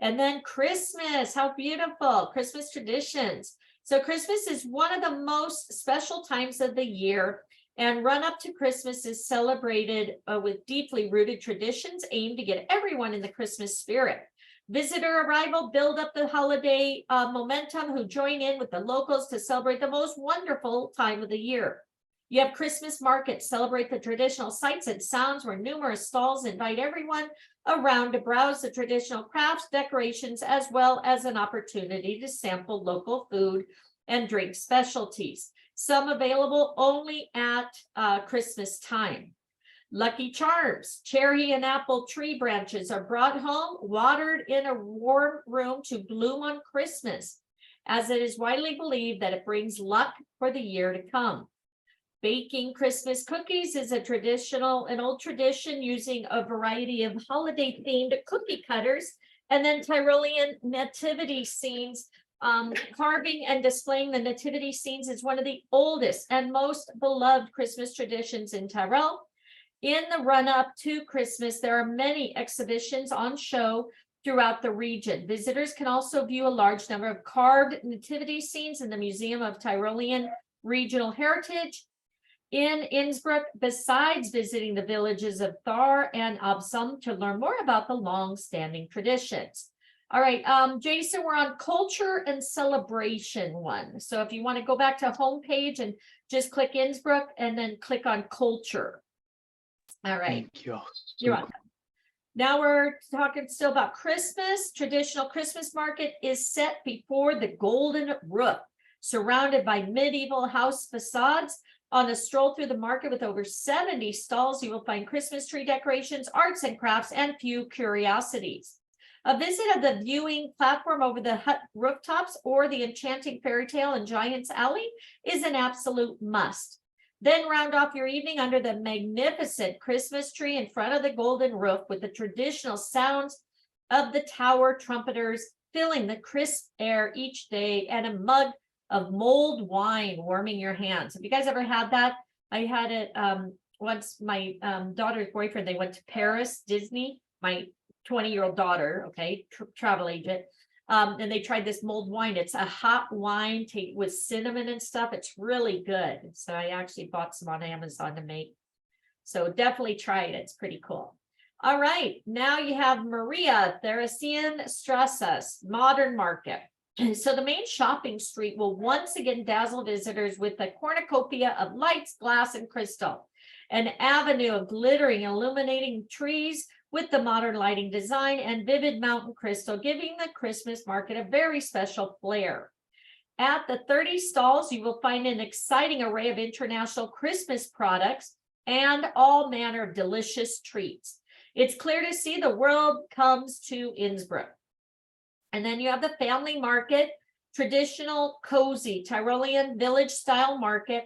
And then Christmas, how beautiful, Christmas traditions. So Christmas is one of the most special times of the year, and run up to Christmas is celebrated with deeply rooted traditions aimed to get everyone in the Christmas spirit. Visitor arrival build up the holiday momentum, who join in with the locals to celebrate the most wonderful time of the year. You have Christmas markets, celebrate the traditional sights and sounds, where numerous stalls invite everyone around to browse the traditional crafts, decorations, as well as an opportunity to sample local food and drink specialties. Some available only at Christmas time. Lucky Charms, cherry and apple tree branches are brought home, watered in a warm room to bloom on Christmas, as it is widely believed that it brings luck for the year to come. Baking Christmas cookies is an old tradition, using a variety of holiday-themed cookie cutters, and then Tyrolean nativity scenes. Carving and displaying the nativity scenes is one of the oldest and most beloved Christmas traditions in Tyrol. In the run-up to Christmas, there are many exhibitions on show throughout the region. Visitors can also view a large number of carved nativity scenes in the Museum of Tyrolean Regional Heritage in Innsbruck, besides visiting the villages of Thar and Absam to learn more about the long-standing traditions. All right, Jason, we're on culture and celebration one. So if you want to go back to homepage and just click Innsbruck and then click on culture. All right. Thank you. You're welcome. Now we're talking still about Christmas. Traditional Christmas market is set before the golden roof, surrounded by medieval house facades. On a stroll through the market with over 70 stalls, you will find Christmas tree decorations, arts and crafts, and few curiosities. A visit of the viewing platform over the hut rooftops or the enchanting fairy tale and Giant's Alley is an absolute must. Then round off your evening under the magnificent Christmas tree in front of the golden roof with the traditional sounds of the tower trumpeters filling the crisp air each day and a mug of mulled wine warming your hands. Have you guys ever had that? I had it once. My daughter's boyfriend, they went to Paris, Disney, my 20-year-old daughter, okay, travel agent. And they tried this mulled wine. It's a hot wine with cinnamon and stuff. It's really good. So I actually bought some on Amazon to make. So definitely try it. It's pretty cool. All right, now you have Maria Theresian Strasse, Modern Market. So the main shopping street will once again dazzle visitors with a cornucopia of lights, glass, and crystal. An avenue of glittering, illuminating trees with the modern lighting design and vivid mountain crystal, giving the Christmas market a very special flair. At the 30 stalls, you will find an exciting array of international Christmas products and all manner of delicious treats. It's clear to see the world comes to Innsbruck. And then you have the family market, traditional, cozy, Tyrolean village-style market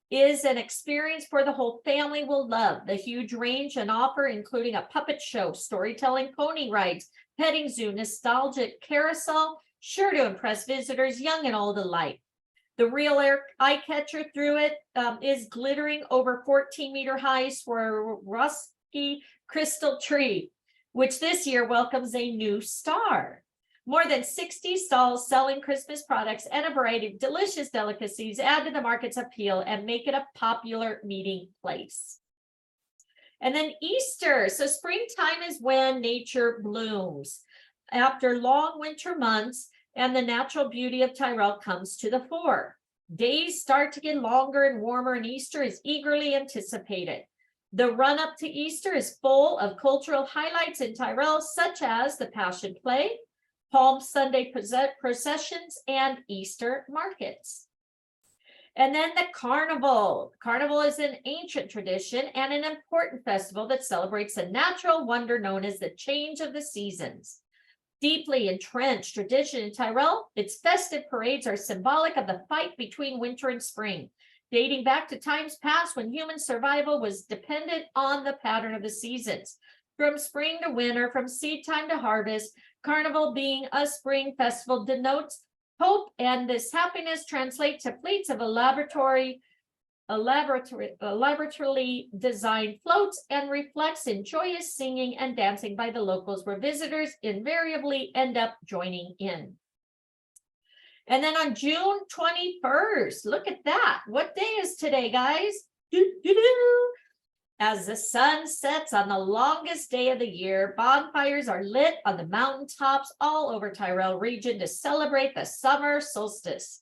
is an experience for the whole family will love. The huge range and offer, including a puppet show, storytelling, pony rides, petting zoo, nostalgic carousel, sure to impress visitors, young and old alike. The real eye catcher through it is glittering over 14-meter high Swarovski crystal tree, which this year welcomes a new star. More than 60 stalls selling Christmas products and a variety of delicious delicacies add to the market's appeal and make it a popular meeting place. And then Easter. So springtime is when nature blooms. After long winter months and the natural beauty of Tyrol comes to the fore. Days start to get longer and warmer, and Easter is eagerly anticipated. The run-up to Easter is full of cultural highlights in Tyrol, such as the Passion Play, Palm Sunday processions, and Easter markets. And then the Carnival. Carnival is an ancient tradition and an important festival that celebrates the natural wonder known as the change of the seasons. Deeply entrenched tradition in Tyrol, its festive parades are symbolic of the fight between winter and spring, dating back to times past when human survival was dependent on the pattern of the seasons. From spring to winter, from seed time to harvest, Carnival, being a spring festival, denotes hope, and this happiness translates to fleets of elaborately designed floats and reflects in joyous singing and dancing by the locals, where visitors invariably end up joining in. And then on June 21st, look at that. What day is today, guys? As the sun sets on the longest day of the year, bonfires are lit on the mountaintops all over Tyrol region to celebrate the summer solstice.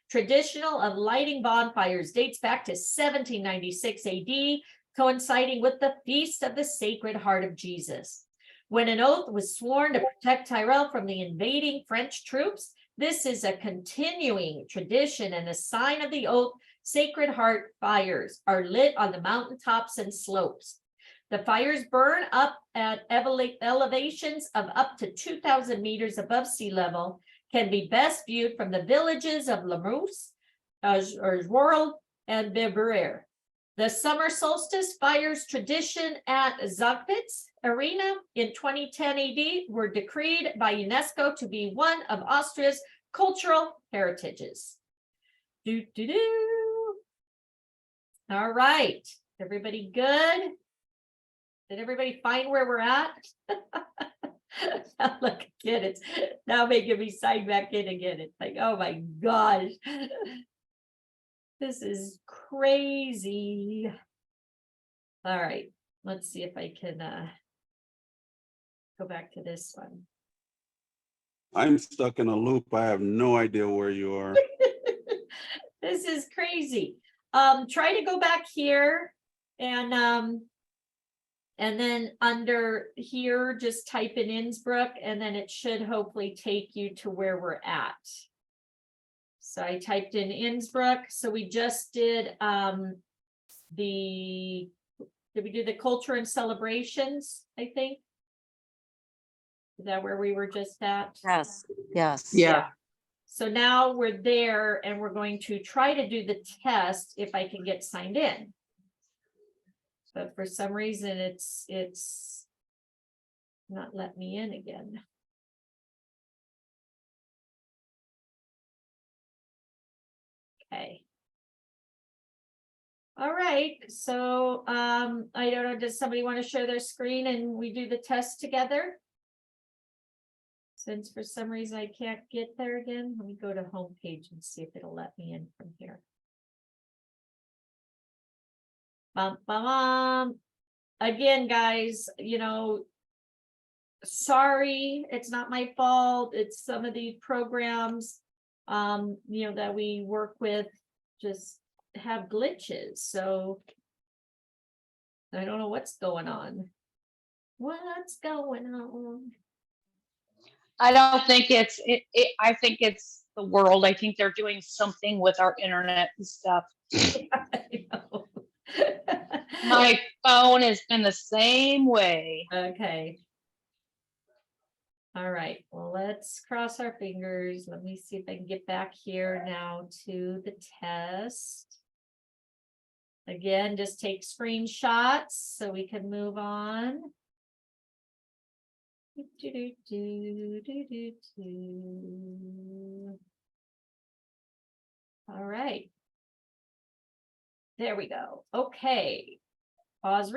Traditional of lighting bonfires dates back to 1796 AD, coinciding with the Feast of the Sacred Heart of Jesus. When an oath was sworn to protect Tyrol from the invading French troops, this is a continuing tradition, and a sign of the oath. Sacred Heart fires are lit on the mountaintops and slopes. The fires burn up at elevations of up to 2,000 meters above sea level, can be best viewed from the villages of Lamous, World, and Beverere. The summer solstice fires tradition at Zagwitz Arena in 2010 AD were decreed by UNESCO to be one of Austria's cultural heritages. All right, everybody good? Did everybody find where we're at? Look again, it's now making me sign back in again. It's like, oh my gosh, this is crazy. All right, let's see if I can go back to this one. I'm stuck in a loop. I have no idea where you are. This is crazy. Try to go back here and then under here, just type in Innsbruck, and then it should hopefully take you to where we're at. So I typed in Innsbruck. So we just did did we do the culture and celebrations, I think? Is that where we were just at? Yes, yes. Yeah. So now we're there and we're going to try to do the test if I can get signed in. But for some reason, it's not letting me in again. Okay. All right, so I don't know, does somebody want to share their screen and we do the test together? Since for some reason I can't get there again, let me go to home page and see if it'll let me in from here. Again, guys, you know, sorry, it's not my fault. It's some of these programs, you know, that we work with just have glitches. So I don't know what's going on. What's going on? I don't think it's, I think it's the world. I think they're doing something with our internet and stuff. I know. My phone has been the same way. Okay. All right, well, let's cross our fingers. Let me see if I can get back here now to the test. Again, just take screenshots so we can move on. All right. There we go. Okay. Pause.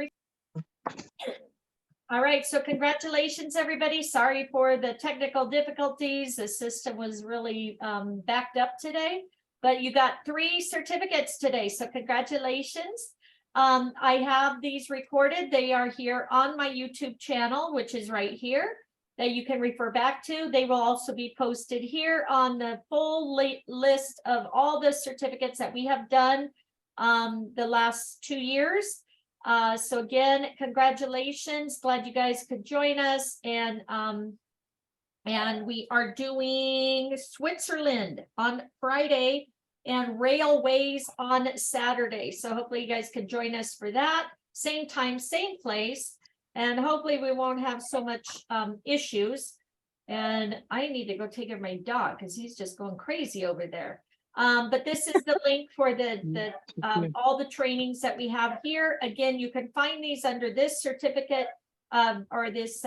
All right, so congratulations, everybody. Sorry for the technical difficulties. The system was really backed up today, but you got 3 certificates today, so congratulations. I have these recorded. They are here on my YouTube channel, which is right here, that you can refer back to. They will also be posted here on the full list of all the certificates that we have done the last 2 years. So again, congratulations. Glad you guys could join us. And we are doing Switzerland on Friday and railways on Saturday. So hopefully you guys can join us for that. Same time, same place. And hopefully we won't have so much issues. And I need to go take care of my dog because he's just going crazy over there. But this is the link for the all the trainings that we have here. Again, you can find these under this certificate or this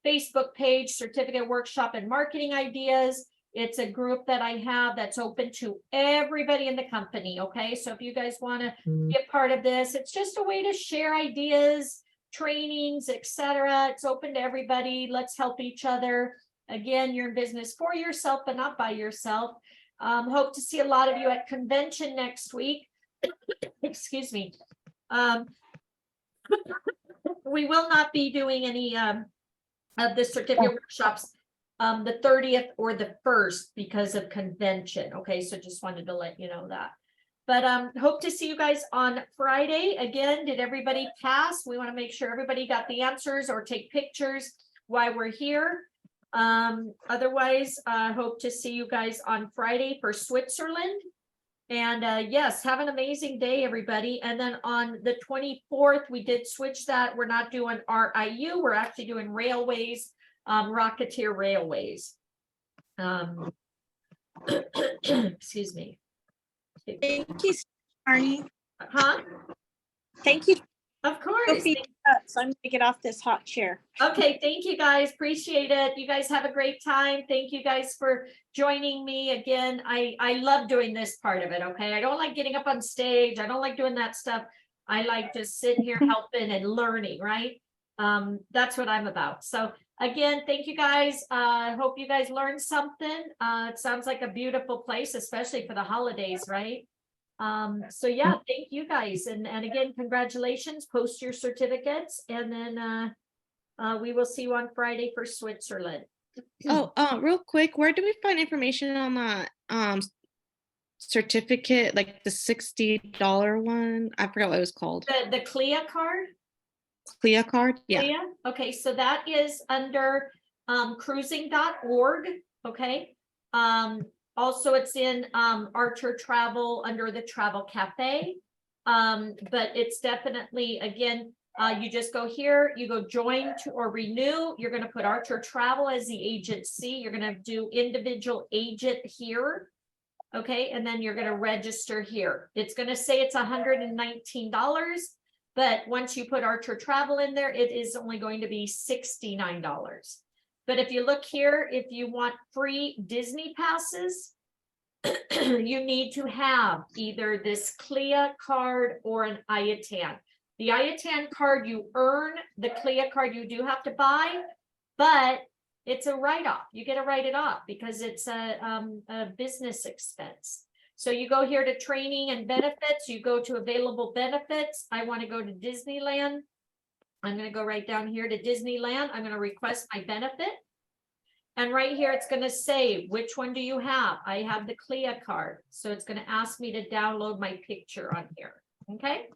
Facebook page, Certificate Workshop and Marketing Ideas. It's a group that I have that's open to everybody in the company. Okay, so if you guys want to be a part of this, it's just a way to share ideas, trainings, etc. It's open to everybody. Let's help each other. Again, you're in business for yourself, but not by yourself. Hope to see a lot of you at convention next week. Excuse me. We will not be doing any of the certificate workshops the 30th or the 1st because of convention. Okay, so just wanted to let you know that. But hope to see you guys on Friday. Again, did everybody pass? We want to make sure everybody got the answers or take pictures while we're here. Otherwise, hope to see you guys on Friday for Switzerland. And yes, have an amazing day, everybody. And then on the 24th, we did switch that. We're not doing RIU. We're actually doing railways, Rocketeer Railways. Excuse me. Thank you, Arnie. Huh? Thank you. Of course. So I'm gonna get off this hot chair. Okay, thank you guys. Appreciate it. You guys have a great time. Thank you guys for joining me again. I love doing this part of it. Okay, I don't like getting up on stage. I don't like doing that stuff. I like just sitting here helping and learning, right? That's what I'm about. So again, thank you guys. I hope you guys learned something. It sounds like a beautiful place, especially for the holidays, right? So yeah, thank you guys. And again, congratulations, post your certificates, and then we will see you on Friday for Switzerland. Oh, real quick, where do we find information on that certificate, like the $60 one? I forgot what it was called. The CLIA card? CLIA card? Yeah. CLIA? Okay, so that is under cruising.org. Okay. Also, it's in Archer Travel under the Travel Cafe. But it's definitely, again, You just go here, you go join to or renew. You're going to put Archer Travel as the agency. You're going to do individual agent here. Okay, and then you're going to register here. It's going to say it's $119, but once you put Archer Travel in there, it is only going to be $69. But if you look here, if you want free Disney passes, you need to have either this CLIA card or an IATAN. The IATAN card you earn, the CLIA card you do have to buy, but it's a write-off. You get to write it off because it's a business expense. So you go here to training and benefits, you go to available benefits. I want to go to Disneyland. I'm going to go right down here to Disneyland. I'm going to request my benefit. And right here, it's going to say, which one do you have? I have the CLIA card. So it's going to ask me to download my picture on here. Okay.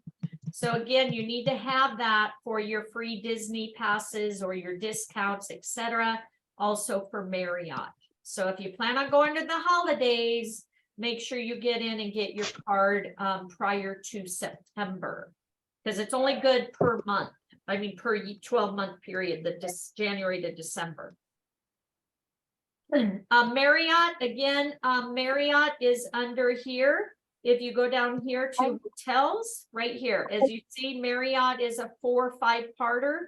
So again, you need to have that for your free Disney passes or your discounts, etc. Also for Marriott. So if you plan on going to the holidays, make sure you get in and get your card prior to September, because it's only good per month. I mean, per 12-month period, January to December. Marriott, again, Marriott is under here. If you go down here to hotels, right here, as you see, Marriott is a 4 or 5-parter.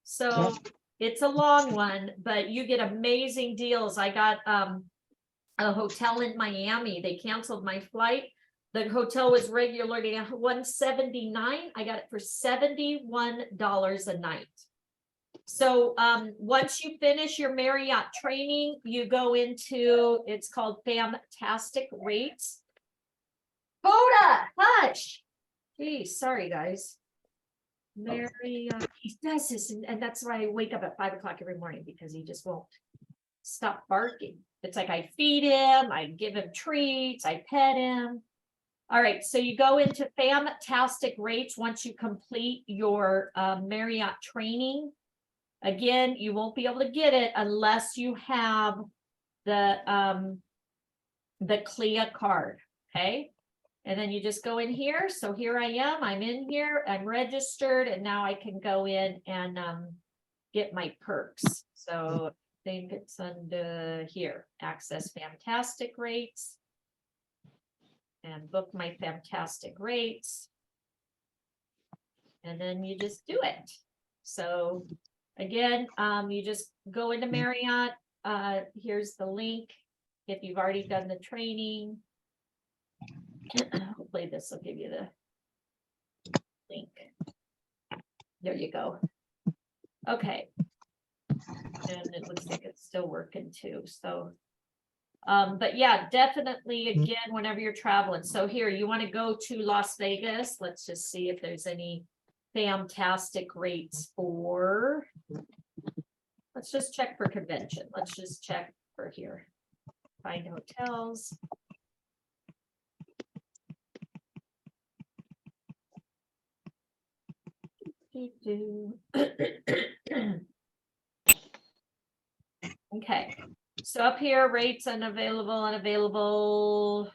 So it's a long one, but you get amazing deals. I got a hotel in Miami. They canceled my flight. The hotel was regularly $179. I got it for $71 a night. So once you finish your Marriott training, you go into, it's called Fantastic Rates. Hoda, hush. Geez, sorry guys. Marriott, he does this, and that's why I wake up at 5 o'clock every morning, because he just won't stop barking. It's like I feed him, I give him treats, I pet him. All right, so you go into Fantastic Rates once you complete your Marriott training. Again, you won't be able to get it unless you have the CLIA card, okay? And then you just go in here. So here I am, I'm in here, I'm registered, and now I can go in and get my perks. So I think it's under here, access Fantastic Rates and book my Fantastic Rates. And then you just do it. So again, you just go into Marriott. Here's the link if you've already done the training. Hopefully this will give you the link. There you go. Okay. And it looks like it's still working too. So, but yeah, definitely again, whenever you're traveling. So here, you want to go to Las Vegas. Let's just see if there's any Fantastic Rates for, let's just check for convention. Let's just check for here. Find hotels. Okay, so up here, rates unavailable.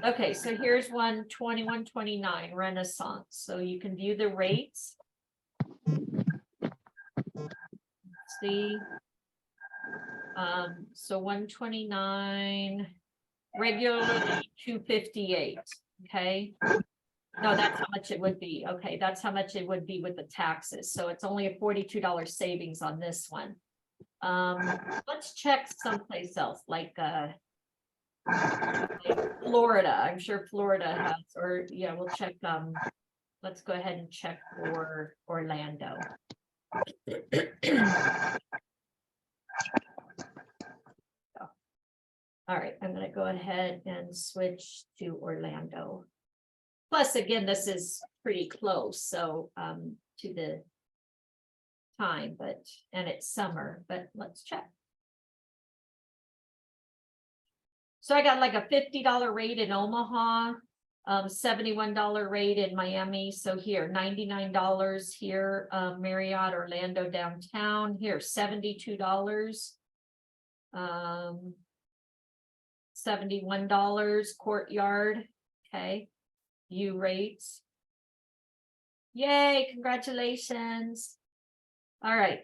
Okay, so here's one 2129 Renaissance. So you can view the rates. Let's see. So 129, regularly 258. Okay. No, that's how much it would be. Okay, that's how much it would be with the taxes. So it's only a $42 savings on this one. Let's check someplace else, like Florida. I'm sure Florida has, or yeah, we'll check. Let's go ahead and check for Orlando. All right, I'm going to go ahead and switch to Orlando. Plus, again, this is pretty close, so to the time, but and it's summer, but let's check. So I got like a $50 rate in Omaha, $71 rate in Miami. So here, $99 here, Marriott Orlando downtown. Here, $72. $71 Courtyard. Okay. U rates. Yay, congratulations. All right.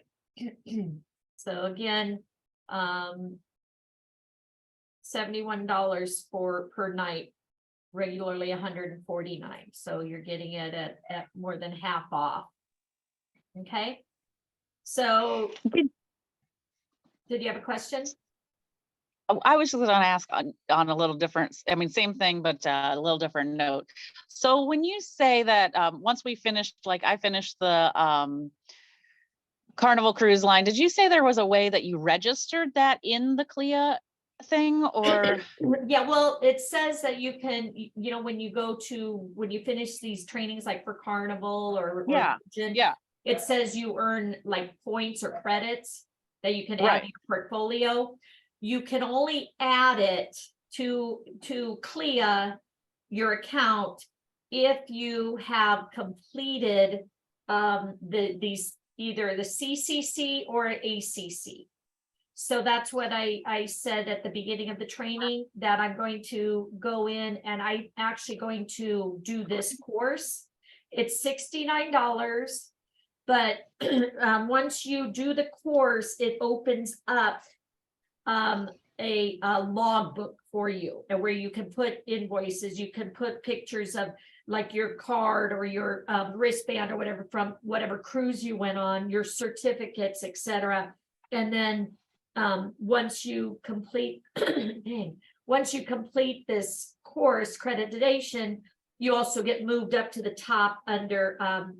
So again, $71 per night, regularly 149. So you're getting it at more than half off. Okay. So did you have a question? I was just going to ask on a little different, I mean, same thing, but a little different note. So when you say that once we finished, like I finished the Carnival Cruise Line, did you say there was a way that you registered that in the CLIA thing or? Yeah, well, it says that you can, you know, when you finish these trainings, like for Carnival or Yeah, Virgin, yeah. it says you earn like points or credits that you can add Right. to your portfolio. You can only add it to CLIA, your account, if you have completed these either the CCC or ACC. So that's what I said at the beginning of the training, that I'm going to go in and I'm actually going to do this course. It's $69, but once you do the course, it opens up a logbook for you, and where you can put invoices, you can put pictures of like your card or your wristband or whatever from whatever cruise you went on, your certificates, etc. And then once you complete this course accreditation, you also get moved up to the top under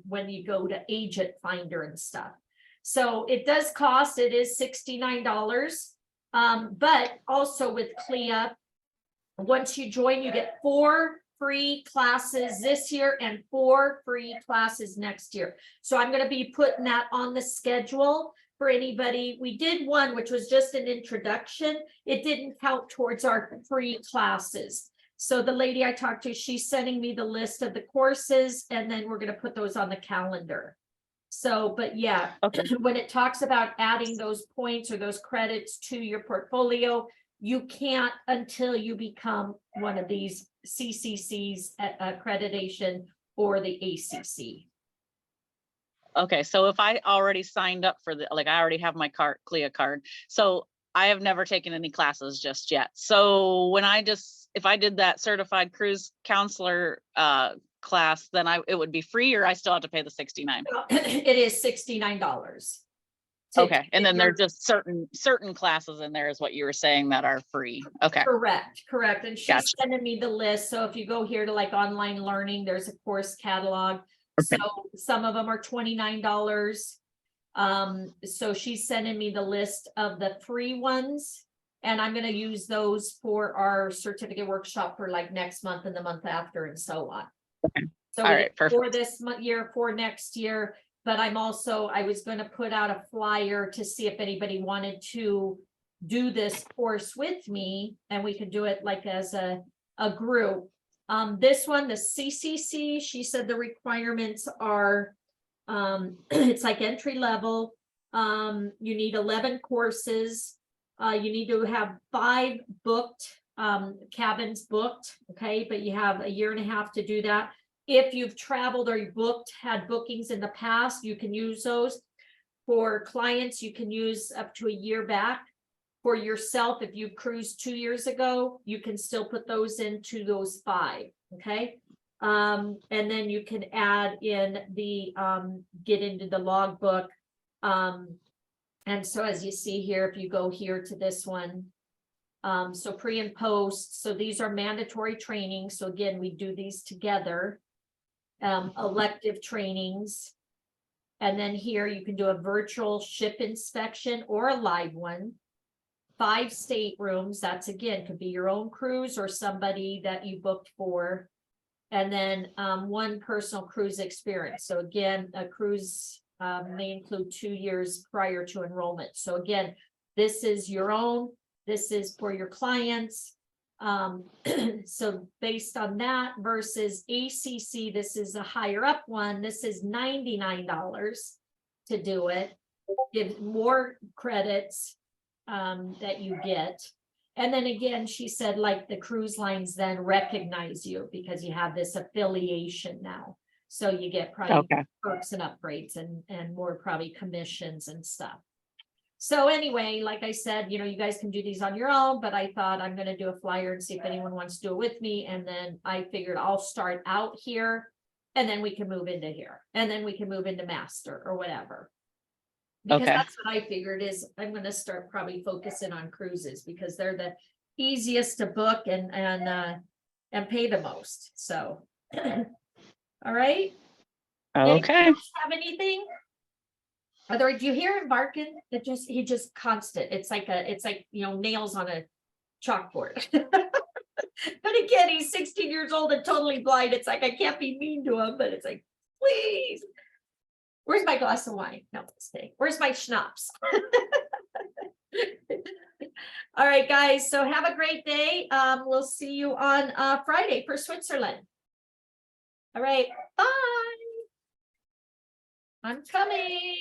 when you go to agent finder and stuff. So it does cost, it is $69. But also with CLIA, once you join, you get 4 free classes this year and 4 free classes next year. So I'm going to be putting that on the schedule for anybody. We did one, which was just an introduction. It didn't count towards our free classes. So the lady I talked to, she's sending me the list of the courses, and then we're going to put those on the calendar. So, but yeah, Okay. when it talks about adding those points or those credits to your portfolio, you can't until you become one of these CCCs accreditation or the ACC. Okay, so if I already signed up for the, like I already have my CLIA card, so I have never taken any classes just yet. So when if I did that certified cruise counselor class, then it would be free, or I still have to pay the 69? It is $69. Okay, and then there's just certain classes in there is what you were saying that are free. Okay. Correct. And she's sending me the list. So if you go here to like online learning, there's a course catalog. Okay. So some of them are $29. So she's sending me the list of the free ones, and I'm going to use those for our certificate workshop for like next month and the month after and so on. Okay. So all right, perfect. for this year, for next year, but I was going to put out a flyer to see if anybody wanted to do this course with me, and we could do it like as a group. This one, the CCC, she said the requirements are, it's like entry level. You need 11 courses. You need to have 5 booked, cabins booked. Okay. But you have a year and a half to do that. If you've traveled or you had bookings in the past, you can use those. For clients, you can use up to a year back. For yourself, if you cruised 2 years ago, you can still put those into those 5. Okay. And then you can add in the get into the logbook. And so as you see here, if you go here to this one, so pre and post, so these are mandatory trainings. So again, we do these together. Elective trainings. And then here you can do a virtual ship inspection or a live one. 5 staterooms, that's again, could be your own cruise or somebody that you booked for. And then 1 personal cruise experience. So again, a cruise may include 2 years prior to enrollment. So again, this is your own, this is for your clients. So based on that versus ACC, this is a higher up one. This is $99 to do it. Give more credits that you get. And then again, she said, like the cruise lines then recognize you because you have this affiliation now. So you get probably Okay. perks and upgrades and more probably commissions and stuff. So anyway, like I said, you know, you guys can do these on your own, but I thought I'm gonna do a flyer and see if anyone wants to do it with me. And then I figured I'll start out here and then we can move into here and then we can move into master or whatever. Because Okay. that's what I figured is I'm gonna start probably focusing on cruises because they're the easiest to book and pay the most. So. All right. Anyone Okay. else have anything? Other, do you hear him barking? He just constant. It's like, you know, nails on a chalkboard. But again, he's 16 years old and totally blind. It's like, I can't be mean to him, but it's like, please. Where's my glass of wine? No, mistake. Where's my schnapps? All right, guys. So have a great day. We'll see you on Friday for Switzerland. All right. Bye. I'm coming.